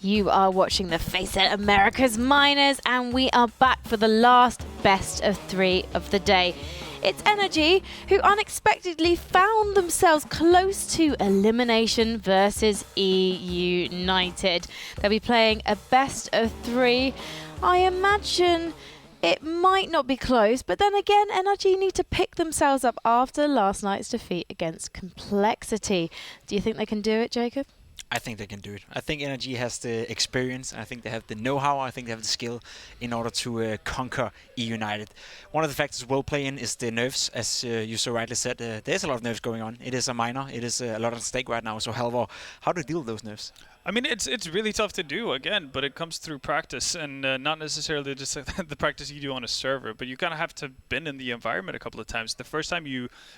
You are watching the FACEIT America's Minors, and we are back for the last best of 3 of the day. It's NRG who unexpectedly found themselves close to elimination versus eUnited. They'll be playing a best of 3. I imagine it might not be close, but then again, NRG need to pick themselves up after last night's defeat against Complexity. Do you think they can do it, Jacob? I think they can do it. I think NRG has the experience. I think they have the know-how. I think they have the skill in order to conquer eUnited. One of the factors we'll play in is the nerfs. As you so rightly said, there's a lot of nerfs going on. It is a minor. It is a lot at stake right now. So, Halvor, how do you deal with those nerfs? I mean, it's really tough to do, again, but it comes through practice, and not necessarily just the practice you do on a server, but you kind of have to been in the environment a couple of times. The first time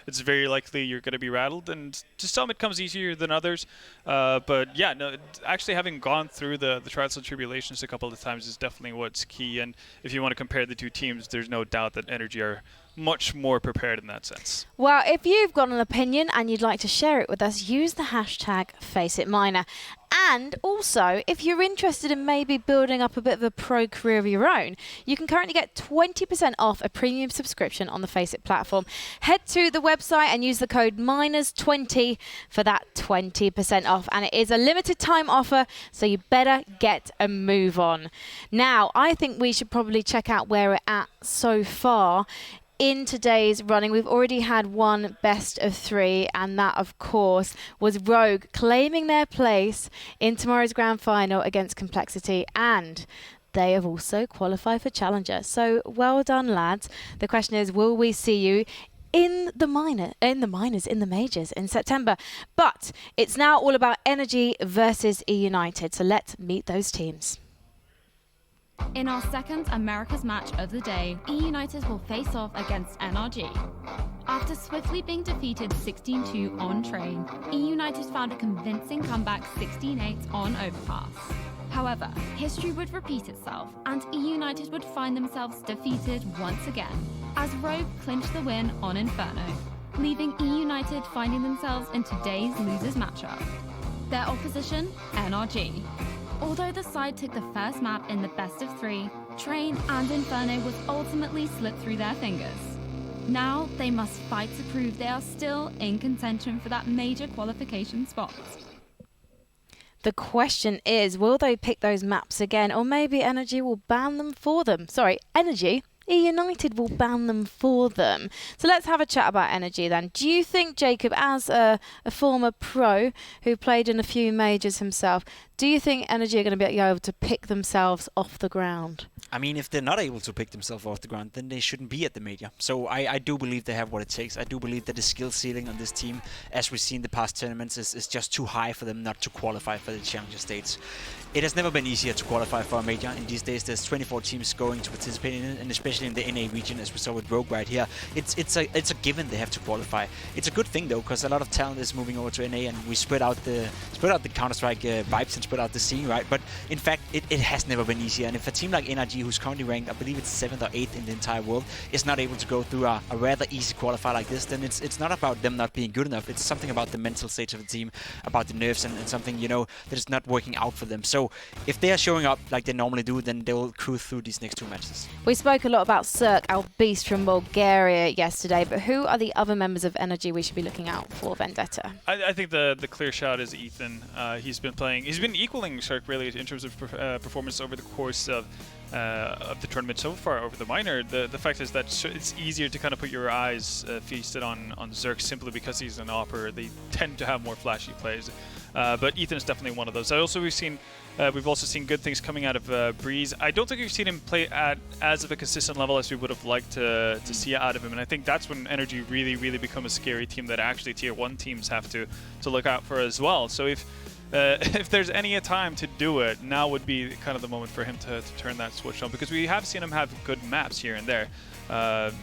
it's very likely you're going to be rattled, and to some it comes easier than others. But yeah, no, actually having gone through the trials and tribulations a couple of times is definitely what's key. And if you want to compare the two teams, there's no doubt that NRG are much more prepared in that sense. Well, if you've got an opinion and you'd like to share it with us, use the hashtag FACEITMiner. And also, if you're interested in maybe building up a bit of a pro career of your own, you can currently get 20% off a premium subscription on the FACEIT platform. Head to the website and use the code MINORS20 for that 20% off. And it is a limited time offer, so you better get a move on. Now, I think we should probably check out where we're at so far. In today's running, we've already had one best of 3, and that, of course, was Rogue claiming their place in tomorrow's grand final against Complexity, and they have also qualified for Challenger. So well done, lads. The question is, will we see you in the majors in September? But it's now all about NRG versus eUnited, so let's meet those teams. In our second America's match of the day, eUnited will face off against NRG. After swiftly being defeated 16-2 on Train, eUnited found a convincing comeback 16-8 on Overpass. However, history would repeat itself, and eUnited would find themselves defeated once again, as Rogue clinched the win on Inferno, leaving eUnited finding themselves in today's losers matchup. Their opposition, NRG. Although the side took the first map in the best of 3, Train and Inferno was ultimately slipped through their fingers. Now they must fight to prove they are still in contention for that major qualification spot. The question is, will they pick those maps again, or maybe NRG will ban them for them? Sorry, eUnited will ban them for them. So let's have a chat about NRG then. Do you think, Jacob, as a former pro who played in a few majors himself, do you think NRG are going to be able to pick themselves off the ground? I mean, if they're not able to pick themselves off the ground, then they shouldn't be at the major. So I do believe they have what it takes. I do believe that the skill ceiling on this team, as we've seen in the past tournaments, is just too high for them not to qualify for the Challenger stage. It has never been easier to qualify for a major. In these days, there's 24 teams going to participate in it, and especially in the NA region, as we saw with Rogue right here, it's a given they have to qualify. It's a good thing though, because a lot of talent is moving over to NA, and we spread out the Counter-Strike vibes and spread out the scene, right? But in fact, it has never been easier. And if a team like NRG, who's currently ranked, I believe it's 7th or 8th in the entire world, is not able to go through a rather easy qualifier like this, then it's not about them not being good enough. It's something about the mental state of the team, about the nerves, and something, you know, that is not working out for them. So if they are showing up like they normally do, then they will cruise through these next 2 matches. We spoke a lot about Cirque, our beast from Bulgaria, yesterday, but who are the other members of NRG we should be looking out for Vendetta? I think the clear shot is Ethan. He's been equaling Cirque really in terms of performance over the course of the tournament so far over the minor. The fact is that it's easier to kind of put your eyes feasted on Zerk simply because he's an AWPer. They tend to have more flashy plays. But Ethan is definitely one of those. We've also seen good things coming out of Breeze. I don't think we've seen him play at as of a consistent level as we would have liked to see out of him. And I think that's when NRG really become a scary team that actually Tier 1 teams have to look out for as well. So if there's any time to do it, now would be kind of the moment for him to turn that switch on, because we have seen him have good maps here and there.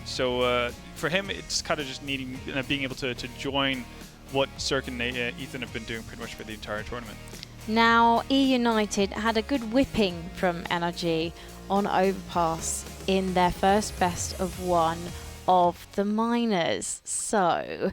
So for him, it's kind of just needing being able to join what Cirque and Ethan have been doing pretty much for the entire tournament. Now, eUnited had a good whipping from NRG on Overpass in their first best of 1 of the minors. So,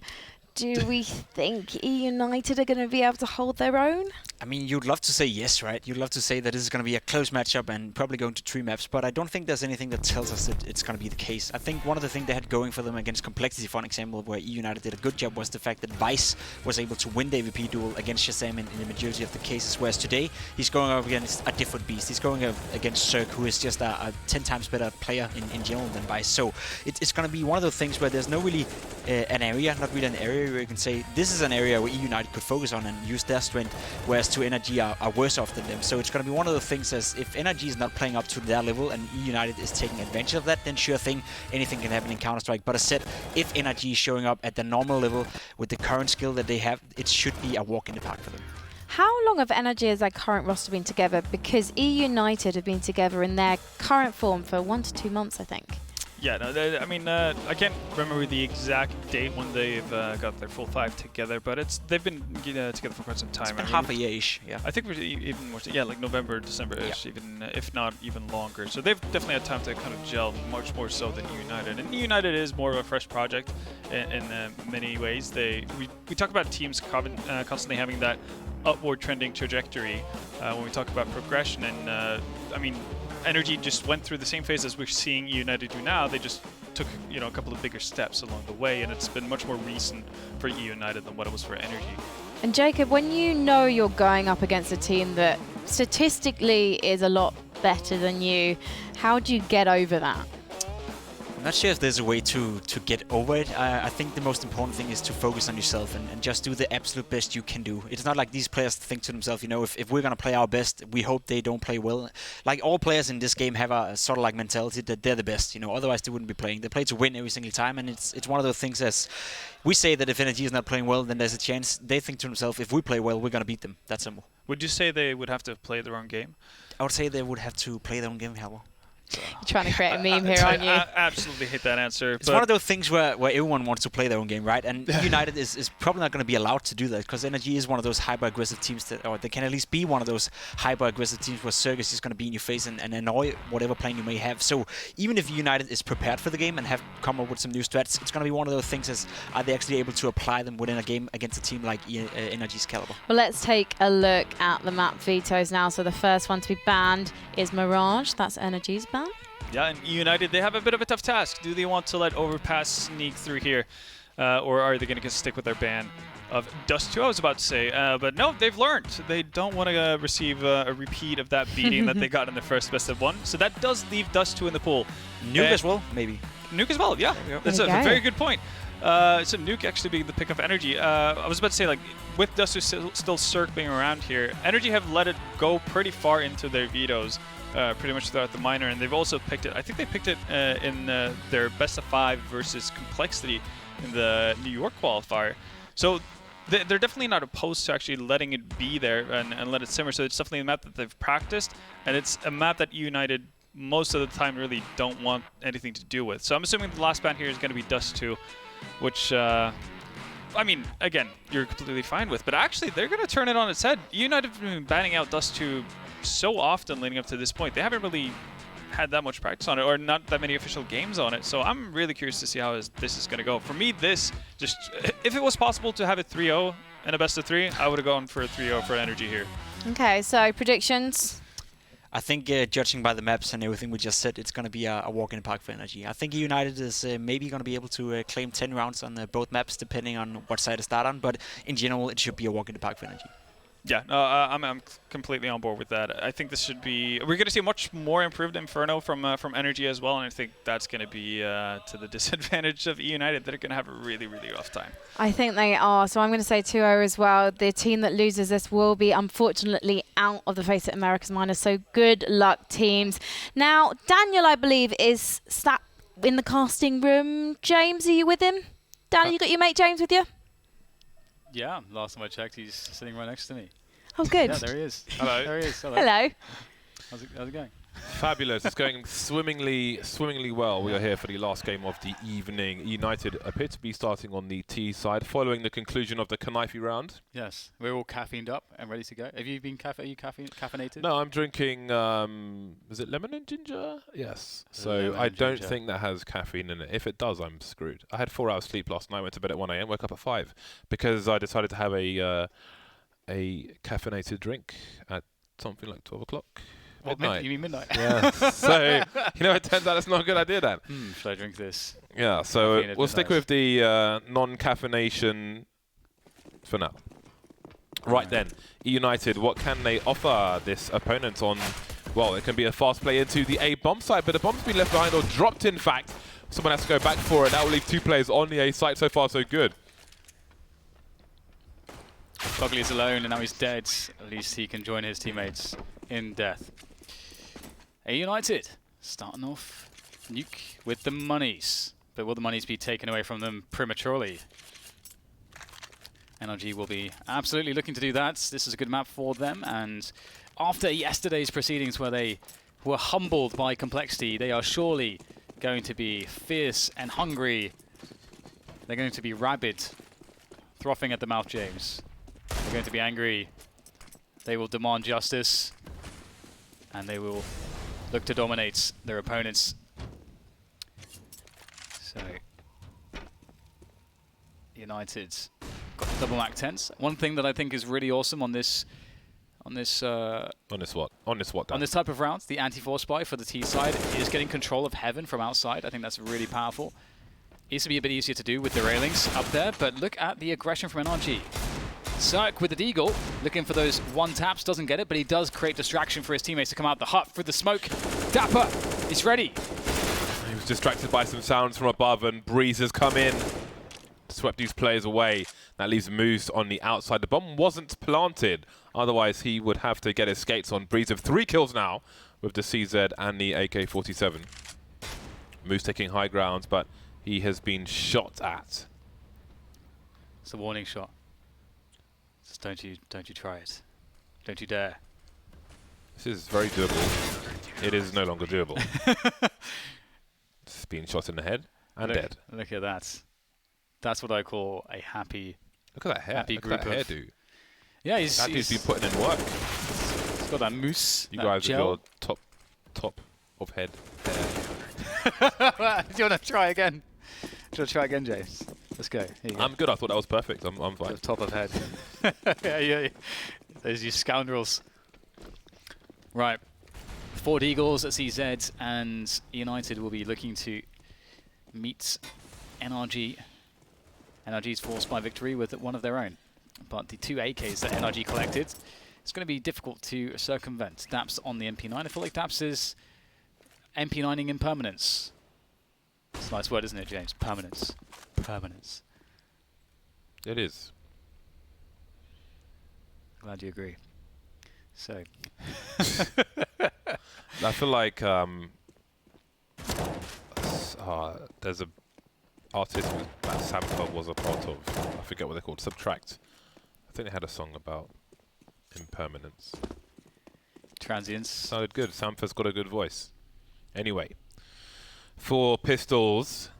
do we think eUnited are going to be able to hold their own? I mean, you'd love to say yes, right? You'd love to say that this is going to be a close matchup and probably going to 3 maps, but I don't think there's anything that tells us that it's going to be the case. I think one of the things they had going for them against Complexity, for an example, where eUnited did a good job, was the fact that Vice was able to win the AVP duel against Shazam in the majority of the cases, whereas today he's going up against a different beast. He's going up against Cirque, who is just a 10 times better player in general than Vice. So it's going to be one of those things where there's no really an area where you can say this is an area where eUnited could focus on and use their strength, whereas to NRG are worse off than them. So it's going to be one of the things as if NRG is not playing up to their level and eUnited is taking advantage of that, then sure thing, anything can happen in Counter-Strike. But as said, if NRG is showing up at the normal level with the current skill that they have, it should be a walk in the park for them. How long have NRG as their current roster been together? Because eUnited have been together in their current form for 1 to 2 months, I think. Yeah, no, I can't remember the exact date when they've got their full 5 together, but they've been together for quite some time. It's been half a year-ish, yeah. I think we're even more, like November, December-ish, even if not even longer. So they've definitely had time to kind of gel much more so than eUnited. And eUnited is more of a fresh project in many ways. We talk about teams constantly having that upward trending trajectory when we talk about progression, and NRG just went through the same phase as we're seeing eUnited do now. They just took a couple of bigger steps along the way, and it's been much more recent for eUnited than what it was for NRG. And Jacob, when you know you're going up against a team that statistically is a lot better than you, how do you get over that? I'm not sure if there's a way to get over it. I think the most important thing is to focus on yourself and just do the absolute best you can do. It's not like these players think to themselves, if we're going to play our best, we hope they don't play well. Like all players in this game have a sort of like mentality that they're the best, otherwise they wouldn't be playing. They play to win every single time, and it's one of those things as we say that if NRG is not playing well, then there's a chance. They think to themselves, if we play well, we're going to beat them. That's simple. Would you say they would have to play their own game? I would say they would have to play their own game, Halvor. You're trying to create a meme here, aren't you? I absolutely hate that answer. It's one of those things where everyone wants to play their own game, right? And eUnited is probably not going to be allowed to do that because NRG is one of those hyper-aggressive teams or they can at least be one of those hyper-aggressive teams where Cirque is just going to be in your face and annoy whatever plan you may have. So even if eUnited is prepared for the game and have come up with some new strats, it's going to be one of those things as are they actually able to apply them within a game against a team like NRG's caliber. Well, let's take a look at the map vetoes now. So the first one to be banned is Mirage. That's NRG's ban. Yeah, and eUnited, they have a bit of a tough task. Do they want to let Overpass sneak through here? Or are they going to stick with their ban of Dust 2, I was about to say. But no, they've learned. They don't want to receive a repeat of that beating that they got in the first best of 1. So that does leave Dust 2 in the pool. Nuke as well, maybe. Nuke as well, yeah. That's a very good point. So Nuke actually being the pick of NRG. I was about to say, like, with Dust 2 still circling around here, NRG have let it go pretty far into their vetoes. Pretty much throughout the minor, and they've also picked it. I think they picked it in their best of 5 versus Complexity in the New York qualifier. So they're definitely not opposed to actually letting it be there and let it simmer. So it's definitely a map that they've practiced, and it's a map that eUnited most of the time really don't want anything to do with. So I'm assuming the last ban here is going to be Dust 2, which I mean, again, you're completely fine with, but actually they're going to turn it on its head. eUnited have been banning out Dust 2 so often leading up to this point. They haven't really had that much practice on it or not that many official games on it. So I'm really curious to see how this is going to go. For me, this just, if it was possible to have a 3-0 and a best of 3, I would have gone for a 3-0 for NRG here. Okay, so predictions? I think judging by the maps and everything we just said, it's going to be a walk in the park for NRG. I think eUnited is maybe going to be able to claim 10 rounds on both maps depending on what side to start on, but in general it should be a walk in the park for NRG. Yeah, no, I'm completely on board with that. I think this should be... We're going to see a much more improved Inferno from NRG as well, and I think that's going to be to the disadvantage of eUnited. They're going to have a really, really rough time. I think they are. So I'm going to say 2-0 as well. The team that loses this will be, unfortunately, out of the FACEIT Americas Minor. So good luck, teams. Now, Daniel, I believe, is sat in the casting room. James, are you with him? Daniel, you got your mate James with you? Yeah, last time I checked, he's sitting right next to me. Oh, good. Yeah, there he is. Hello. There he is. Hello. Hello. How's it going? Fabulous. It's going swimmingly well. We are here for the last game of the evening. United appear to be starting on the T side following the conclusion of the Knife round. Yes, we're all caffeined up and ready to go. Have you been are you caffeinated? No, I'm drinking, is it lemon and ginger? Yes. So Lemon I and don't ginger. think that has caffeine in it. If it does, I'm screwed. I had 4 hours sleep last night, went to bed at 1 AM, woke up at 5 because I decided to have a caffeinated drink at something like 12 o'clock. Midnight. You mean midnight? Yeah. So, it turns out it's not a good idea then. Should I drink this? Yeah, so Caffeine at we'll stick midnight. with the non-caffeination for now. Right then, eUnited, what can they offer this opponent on? Well, it can be a fast play into the A bomb site, but the bomb's been left behind or dropped, in fact. Someone has to go back for it. That will leave 2 players on the A site. So far, so good. Buckley is alone and now he's dead. At least he can join his teammates in death. eUnited starting off Nuke with the monies. But will the monies be taken away from them prematurely? NRG will be absolutely looking to do that. This is a good map for them. And after yesterday's proceedings where they were humbled by complexity, they are surely going to be fierce and hungry. They're going to be rabid, frothing at the mouth, James. They're going to be angry. They will demand justice. And they will look to dominate their opponents. So, United got the double Mac 10s. One thing that I think is really awesome on this On this what? Dan? on this type of round, the anti-force spy for the T side is getting control of Heaven from outside. I think that's really powerful. It used to be a bit easier to do with the railings up there, but look at the aggression from NRG. Cirque with the Deagle, looking for those 1 taps, doesn't get it, but he does create distraction for his teammates to come out the hut through the smoke. Dapper is ready. He was distracted by some sounds from above, and Breeze has come in, swept these players away. That leaves Moose on the outside. The bomb wasn't planted, otherwise he would have to get his skates on. Breeze with 3 kills now with the CZ and the AK-47. Moose taking high ground, but he has been shot at. It's a warning shot. Just don't you try it. Don't you dare. This is very doable. It is no longer doable. It's being shot in the head and dead. Look at that. That's what I call a happy. Look at that hair. Happy Look group at that of- hairdo. Yeah, That dude's been putting in work. he's got that mousse. You that guys gel. with your top of head hair. Do you want to try again? Do you want to try again, James? Let's go. Here you go. I'm good. I thought that was perfect. I'm fine. The top of head. yeah. Those you scoundrels. Right. 4 Eagles at CZ, and United will be looking to meet NRG. NRG's forced by victory with one of their own. But the 2 AKs that NRG collected, it's going to be difficult to circumvent. Daps on the MP9. I feel like Daps is MP9ing in permanence. It's a nice word, isn't it, James? Permanence. Permanence. It is. Glad you agree. So, I feel like there's a artist that Sampa was a part of. I forget what they're called. Subtract. I think they had a song about impermanence. transients. Sounded good. Sampa's got a good voice. Anyway, 4 pistols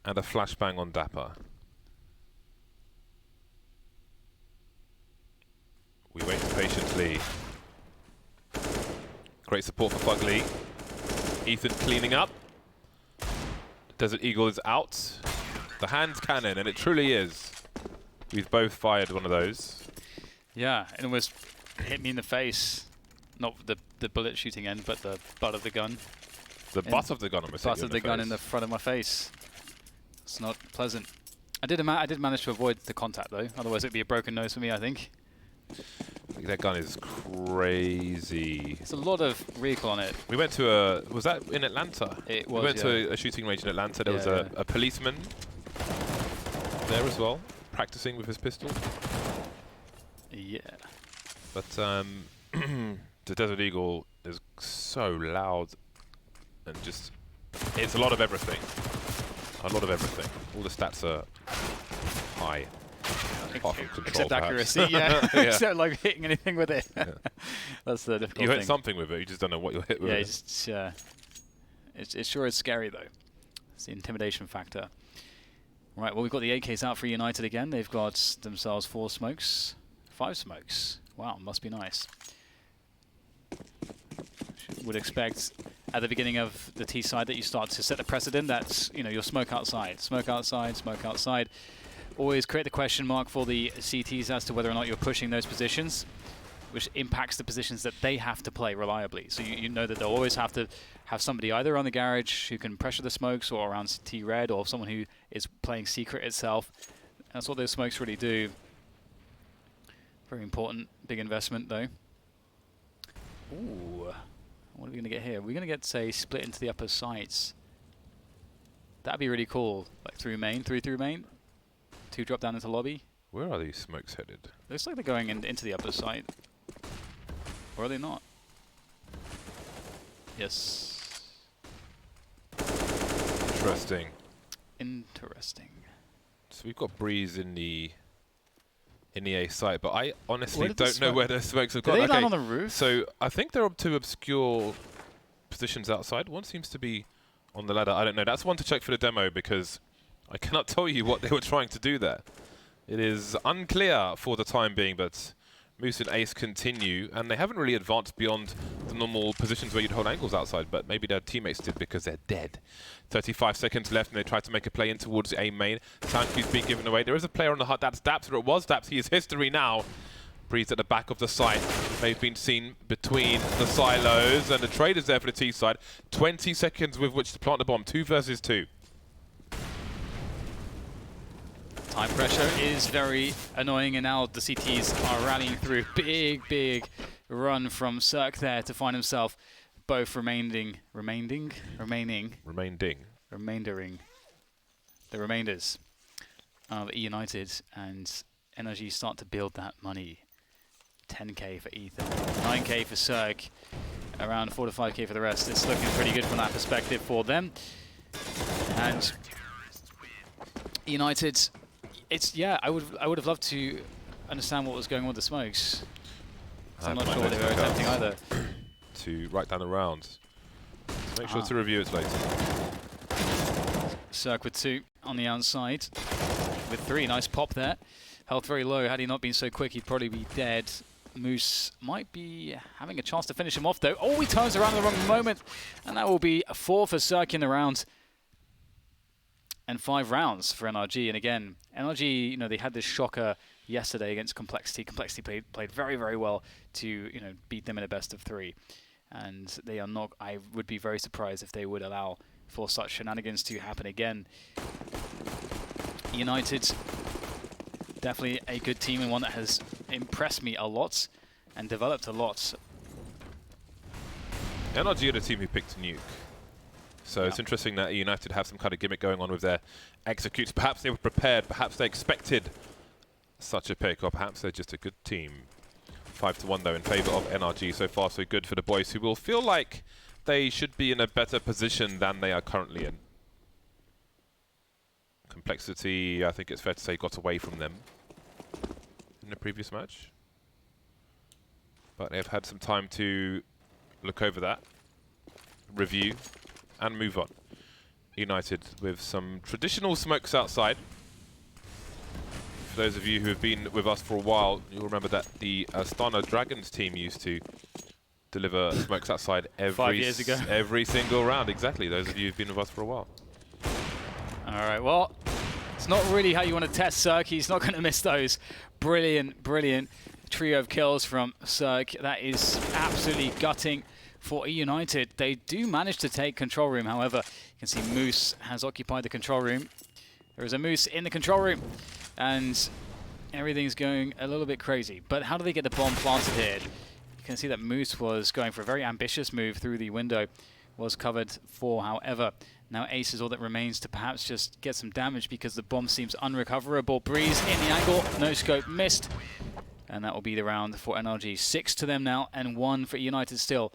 and a flashbang on Dapper. We wait patiently. Great support for Fugly. Ethan cleaning up. Desert Eagle is out. The hand cannon, and it truly is. We've both fired one of those. Yeah, it almost hit me in the face. Not the bullet shooting end, but the butt of the gun. The butt of the gun almost hit Butt you of the gun in the front of my face. It's not pleasant. I did manage to avoid the contact though. Otherwise, it'd be a broken nose for me, I think. That gun is crazy. There's a lot of recoil on it. We went to a... Was that in Atlanta? It We was, went yeah. to a shooting range in Atlanta. There was a policeman there as well, practicing with his pistol. Yeah. But the Desert Eagle is so loud and just... It's a lot of everything. A lot of everything. All the stats are high. Apart from control, Except perhaps. accuracy, yeah. Yeah. Except like hitting anything with it. That's the difficult You thing. hit something with it, you just don't know what you'll hit with Yeah, it. it sure is scary though. It's the intimidation factor. Right, well we've got the AKs out for United again. They've got themselves 4 smokes, 5 smokes. Wow, must be nice. Would expect at the beginning of the T side that you start to set the precedent that you'll smoke outside, smoke outside, smoke outside. Always create the question mark for the CTs as to whether or not you're pushing those positions, which impacts the positions that they have to play reliably. So you know that they'll always have to have somebody either on the garage who can pressure the smokes or around T red, or someone who is playing secret itself. That's what those smokes really do. Very important, big investment though. Ooh, what are we going to get here? We're going to get, say, split into the upper sites. That'd be really cool. Like through main, 3 through main, 2 drop down into lobby. Where are these smokes headed? Looks like they're going into the upper site. Or are they not? Yes. Interesting. Interesting. So we've got Breeze in the A site, but I honestly Where did the don't know where the smokes have Did gone. they land on the roof? So I think they're up to obscure positions outside. One seems to be on the ladder. I don't know. That's one to check for the demo because I cannot tell you what they were trying to do there. It is unclear for the time being, but Moose and Ace continue, and they haven't really advanced beyond the normal positions where you'd hold angles outside, but maybe their teammates did because they're dead. 35 seconds left, and they try to make a play in towards A main. Sound cue's being given away. There is a player on the hut. That's Daps, or it was Daps. He is history now. Breeze at the back of the site. They've been seen between the silos, and the trade is there for the T side. 20 seconds with which to plant the bomb. 2 versus 2. Time pressure is very annoying, and now the CTs are rallying through. Big run from Cirque there to find himself both remaindering the remainders of eUnited, and NRG start to build that money. 10k for Ethan, 9k for Cirque, around 4 to 5k for the rest. It's looking pretty good from that perspective for them. And United, I would have loved to understand what was going on with the smokes. I'm not sure what they were attempting either. To write down the rounds. Make sure to review it later. Cirque with 2 on the outside. With 3, nice pop there. Health very low. Had he not been so quick, he'd probably be dead. Moose might be having a chance to finish him off though. Oh, he turns around at the wrong moment. And that will be a 4 for Cirque in the round. And 5 rounds for NRG. And again, NRG, they had this shocker yesterday against Complexity. Complexity played very, very well to, beat them in a best of 3. And they are not, I would be very surprised if they would allow for such shenanigans to happen again. United, definitely a good team and one that has impressed me a lot and developed a lot. NRG are the team who picked Nuke. So it's interesting that United have some kind of gimmick going on with their executes. Perhaps they were prepared, perhaps they expected such a pick, or perhaps they're just a good team. 5-1 though in favour of NRG. So far so good for the boys, who will feel like they should be in a better position than they are currently in. Complexity, I think it's fair to say, got away from them in the previous match. But they've had some time to look over that, review, and move on. United with some traditional smokes outside. For those of you who have been with us for a while, you'll remember that the Astana Dragons team used to deliver smokes outside 5 years ago. Every single round. Exactly, those of you who've been with us for a while. All right, well, it's not really how you want to test Cirque. He's not going to miss those. Brilliant trio of kills from Cirque. That is absolutely gutting for eUnited. They do manage to take control room, however. You can see Moose has occupied the control room. There is a Moose in the control room, and everything's going a little bit crazy. But how do they get the bomb planted here? You can see that Moose was going for a very ambitious move through the window. Was covered for, however. Now Ace is all that remains to perhaps just get some damage because the bomb seems unrecoverable. Breeze in the angle, no scope, missed. And that will be the round for NRG. 6 to them now, and 1 for United still.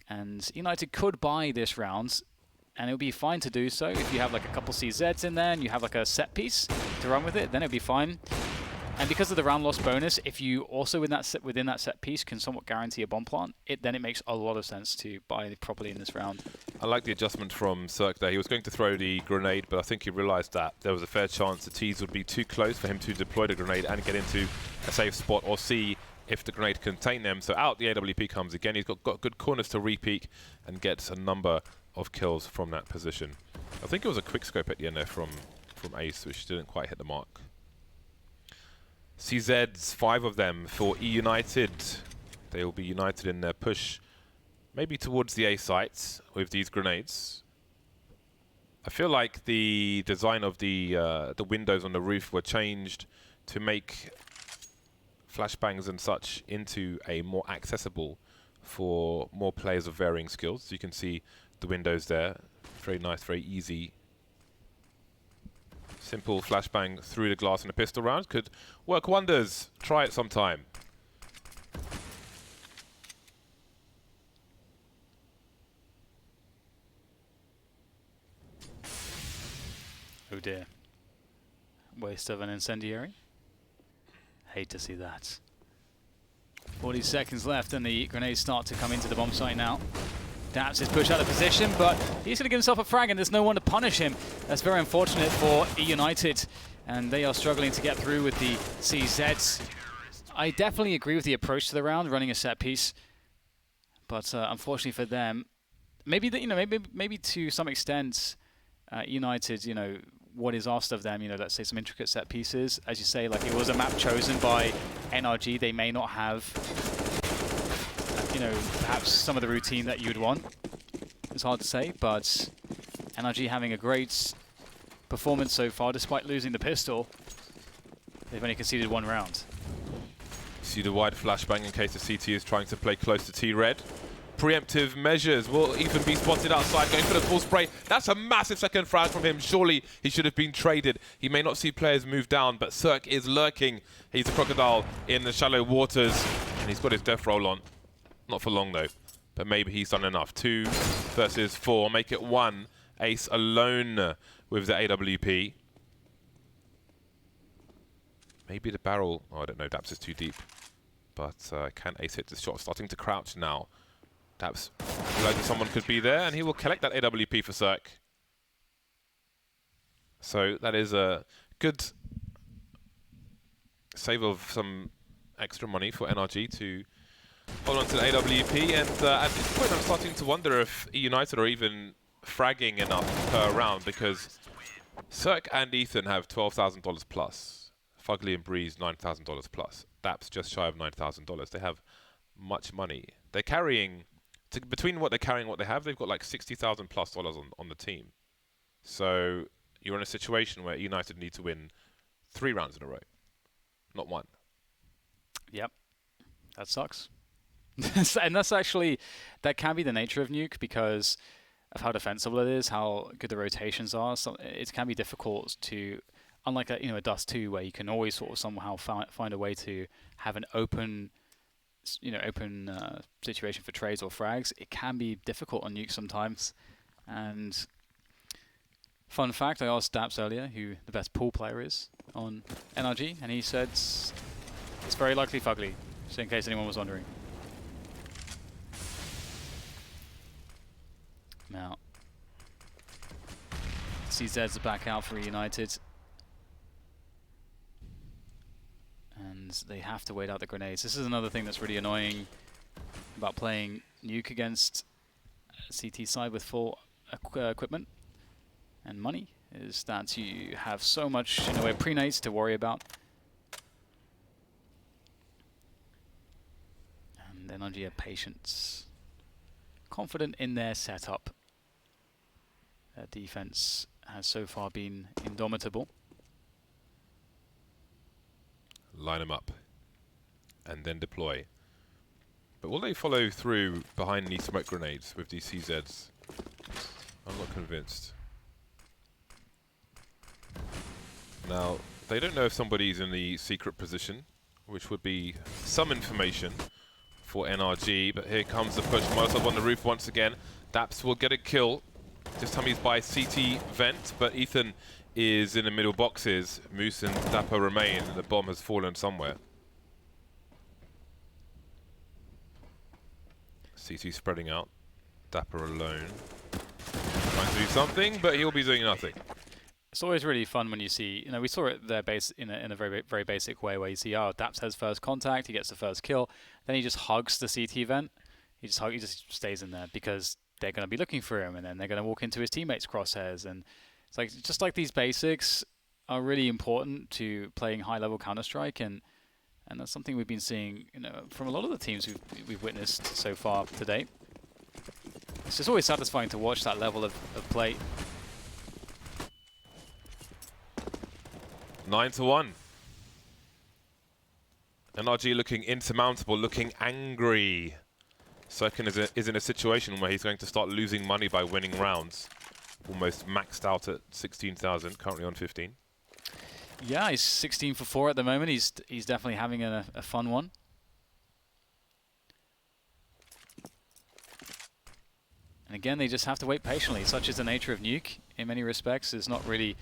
And United could buy this round, and it would be fine to do so if you have like a couple CZs in there and you have like a set piece to run with it, then it would be fine. And because of the round loss bonus, if you also within that set piece can somewhat guarantee a bomb plant, then it makes a lot of sense to buy properly in this round. I like the adjustment from Cirque there. He was going to throw the grenade, but I think he realized that there was a fair chance the T's would be too close for him to deploy the grenade and get into a safe spot or see if the grenade contain them. So out the AWP comes again. He's got good corners to re-peek and gets a number of kills from that position. I think it was a quick scope at the end there from Ace, which didn't quite hit the mark. CZs, 5 of them for eUnited. They will be united in their push, maybe towards the A sites with these grenades. I feel like the design of the windows on the roof were changed to make flashbangs and such into a more accessible for more players of varying skills. So you can see the windows there, very nice, very easy. Simple flashbang through the glass in a pistol round could work wonders. Try it sometime. Oh dear. Waste of an incendiary. Hate to see that. 40 seconds left and the grenades start to come into the bomb site now. Daps is pushed out of position, but he's going to give himself a frag and there's no one to punish him. That's very unfortunate for eUnited, and they are struggling to get through with the CZs. I definitely agree with the approach to the round, running a set piece, but unfortunately for them, maybe to some extent, eUnited, what is asked of them, let's say some intricate set pieces. As you say, like it was a map chosen by NRG, they may not have perhaps some of the routine that you'd want. It's hard to say, but NRG having a great performance so far, despite losing the pistol. They've only conceded 1 round. See the wide flashbang in case the CT is trying to play close to T-Red. Preemptive measures. Will Ethan be spotted outside, going for the full spray? That's a massive second frag from him. Surely he should have been traded. He may not see players move down, but Cirque is lurking. He's a crocodile in the shallow waters, and he's got his death roll on. Not for long though, but maybe he's done enough. 2 versus 4, make it 1. Ace alone with the AWP. Maybe the barrel, oh, I don't know, Daps is too deep. But can Ace hit this shot? Starting to crouch now. Daps realizes someone could be there, and he will collect that AWP for Cirque. So that is a good save of some extra money for NRG to hold on to the AWP, and at this point I'm starting to wonder if eUnited are even fragging enough per round, because Cirque and Ethan have $12,000 plus. Fugly and Breeze $9,000 plus. Daps just shy of $9,000. They have much money. They're carrying, between what they're carrying and what they have, they've got like $60,000 plus on the team. So you're in a situation where eUnited need to win 3 rounds in a row, not 1. Yep, that sucks. And that's actually, that can be the nature of Nuke because of how defensible it is, how good the rotations are. So it can be difficult to, unlike a Dust 2 where you can always sort of somehow find a way to have an open situation for trades or frags. It can be difficult on Nuke sometimes. And fun fact, I asked Daps earlier who the best pool player is on NRG, and he said it's very likely Fugly, just in case anyone was wondering. Now, CZ's back out for eUnited. And they have to wait out the grenades. This is another thing that's really annoying about playing Nuke against CT side with full equipment and money, is that you have so much in the way of pre-nades to worry about. And NRG have patience. Confident in their setup. Their defense has so far been indomitable. Line them up and then deploy. But will they follow through behind these smoke grenades with these CZs? I'm not convinced. Now, they don't know if somebody's in the secret position, which would be some information for NRG, but here comes the push. Molotov on the roof once again. Daps will get a kill. This time he's by CT vent, but Ethan is in the middle boxes. Moose and Dapper remain. The bomb has fallen somewhere. CT spreading out. Dapper alone. Trying to do something, but he'll be doing nothing. It's always really fun when you see, you know, we saw it there in a very, very basic way where you see, oh, Daps has first contact, he gets the first kill, then he just hugs the CT vent. He just stays in there because they're going to be looking for him, and then they're going to walk into his teammates' crosshairs. And it's like, just like these basics are really important to playing high-level Counter-Strike, and that's something we've been seeing, you know, from a lot of the teams we've witnessed so far today. It's just always satisfying to watch that level of play. 9-1. NRG looking insurmountable, looking angry. Second is in a situation where he's going to start losing money by winning rounds. Almost maxed out at 16,000, currently on 15. Yeah, he's 16 for 4 at the moment. He's definitely having a fun one. And again, they just have to wait patiently. Such is the nature of Nuke in many respects. There's not really,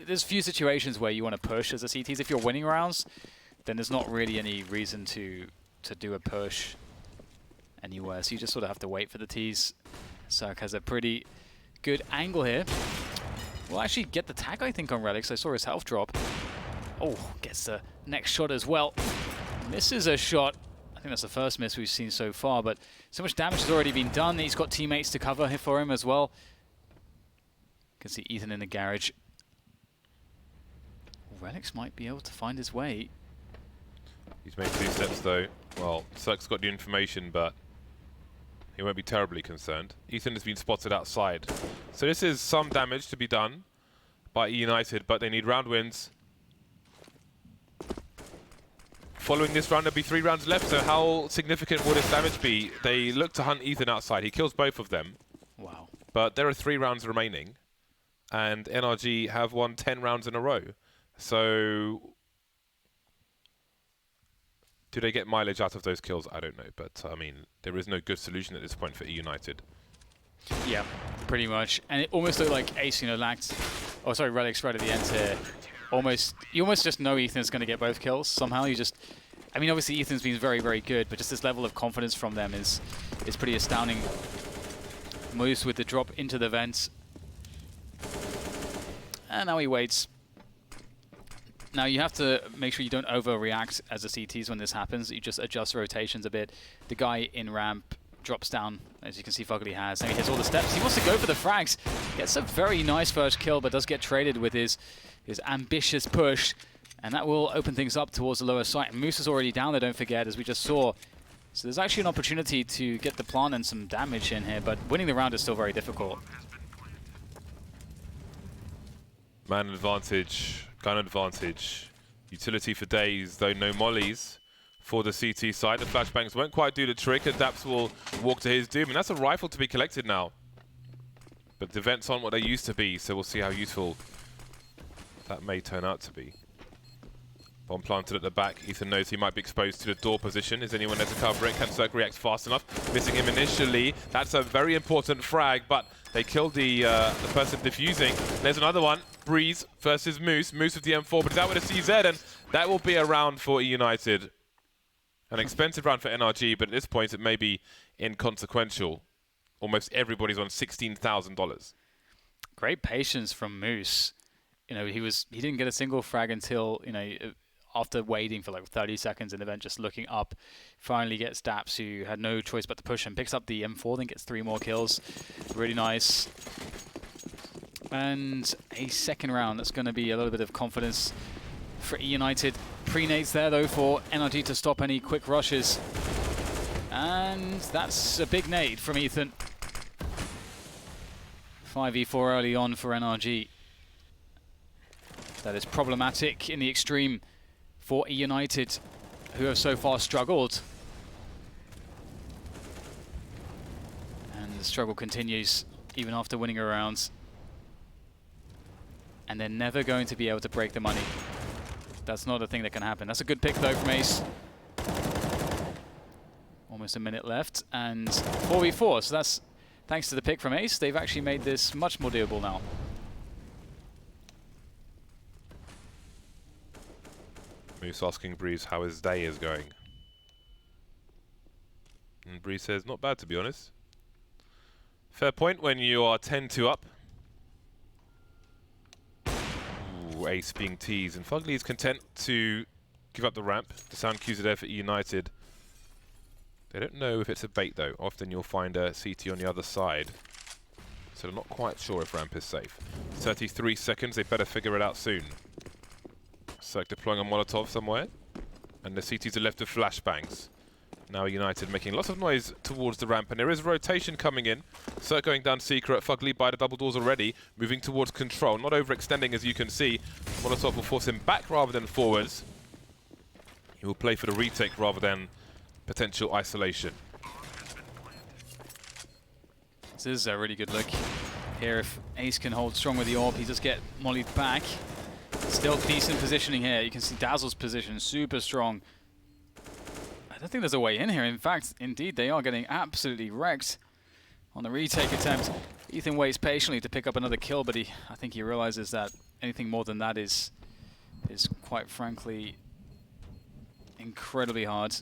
there's few situations where you want to push as a CTs. If you're winning rounds, then there's not really any reason to do a push anywhere. So you just sort of have to wait for the Ts. Cirque has a pretty good angle here. We'll actually get the tag, I think, on Relics. I saw his health drop. Oh, gets the next shot as well. Misses a shot. I think that's the first miss we've seen so far, but so much damage has already been done. He's got teammates to cover here for him as well. You can see Ethan in the garage. Relics might be able to find his way. He's made 2 steps though. Well, Cirque's got the information, but he won't be terribly concerned. Ethan has been spotted outside. So this is some damage to be done by eUnited, but they need round wins. Following this round, there'll be 3 rounds left, so how significant will this damage be? They look to hunt Ethan outside. He kills both of them. Wow. But there are 3 rounds remaining, and NRG have won 10 rounds in a row. So do they get mileage out of those kills? I don't know, but I mean, there is no good solution at this point for eUnited. Yeah, pretty much. And it almost looked like Ace, you know, lacked... Oh, sorry, Relics right at the end here. You almost just know Ethan's going to get both kills somehow. You just... I mean, obviously Ethan's been very, very good, but just this level of confidence from them is pretty astounding. Moose with the drop into the vents. And now he waits. Now you have to make sure you don't overreact as a CTs when this happens. You just adjust rotations a bit. The guy in ramp drops down, as you can see Fugly has. And he hits all the steps. He wants to go for the frags. Gets a very nice first kill, but does get traded with his ambitious push. And that will open things up towards the lower site. Moose is already down there, don't forget, as we just saw. So there's actually an opportunity to get the plant and some damage in here, but winning the round is still very difficult. Man advantage, gun advantage, utility for days, though no mollies for the CT side. The flashbangs won't quite do the trick, and Daps will walk to his doom, and that's a rifle to be collected now. But the vents aren't what they used to be, so we'll see how useful that may turn out to be. Bomb planted at the back. Ethan knows he might be exposed to the door position. Is anyone there to cover it? Can Cirque react fast enough? Missing him initially. That's a very important frag, but they killed the person defusing. There's another one. Breeze versus Moose. Moose with the M4, but he's out with a CZ, and that will be a round for eUnited. An expensive round for NRG, but at this point it may be inconsequential. Almost everybody's on $16,000. Great patience from Moose. You know, he didn't get a single frag until, you know, after waiting for like 30 seconds in the event, just looking up, finally gets Daps, who had no choice but to push him, picks up the M4, then gets 3 more kills. Really nice. And a second round, that's going to be a little bit of confidence for eUnited. Pre-nades there, though, for NRG to stop any quick rushes. And that's a big nade from Ethan. 5v4 early on for NRG. That is problematic in the extreme for eUnited, who have so far struggled. And the struggle continues even after winning a round. And they're never going to be able to break the money. That's not a thing that can happen. That's a good pick though from Ace. Almost a minute left, and 4v4, so that's thanks to the pick from Ace. They've actually made this much more doable now. Moose asking Breeze how his day is going. And Breeze says, not bad to be honest. Fair point when you are 10-2 up. Ooh, ace being teased, and Fugly is content to give up the ramp. The sound cues are there for eUnited. They don't know if it's a bait though. Often you'll find a CT on the other side. So they're not quite sure if ramp is safe. 33 seconds, they better figure it out soon. Cirque deploying a Molotov somewhere. And the CTs are left with flashbangs. Now United making lots of noise towards the ramp, and there is rotation coming in. Cirque going down Secret, Fugly by the double doors already, moving towards control, not overextending as you can see. Molotov will force him back rather than forwards. He will play for the retake rather than potential isolation. This is a really good look here. If Ace can hold strong with the AWP, he just get mollied back. Still decent positioning here. You can see Dazzle's position super strong. I don't think there's a way in here. In fact, indeed, they are getting absolutely wrecked on the retake attempt. Ethan waits patiently to pick up another kill, but I think he realizes that anything more than that is quite frankly incredibly hard.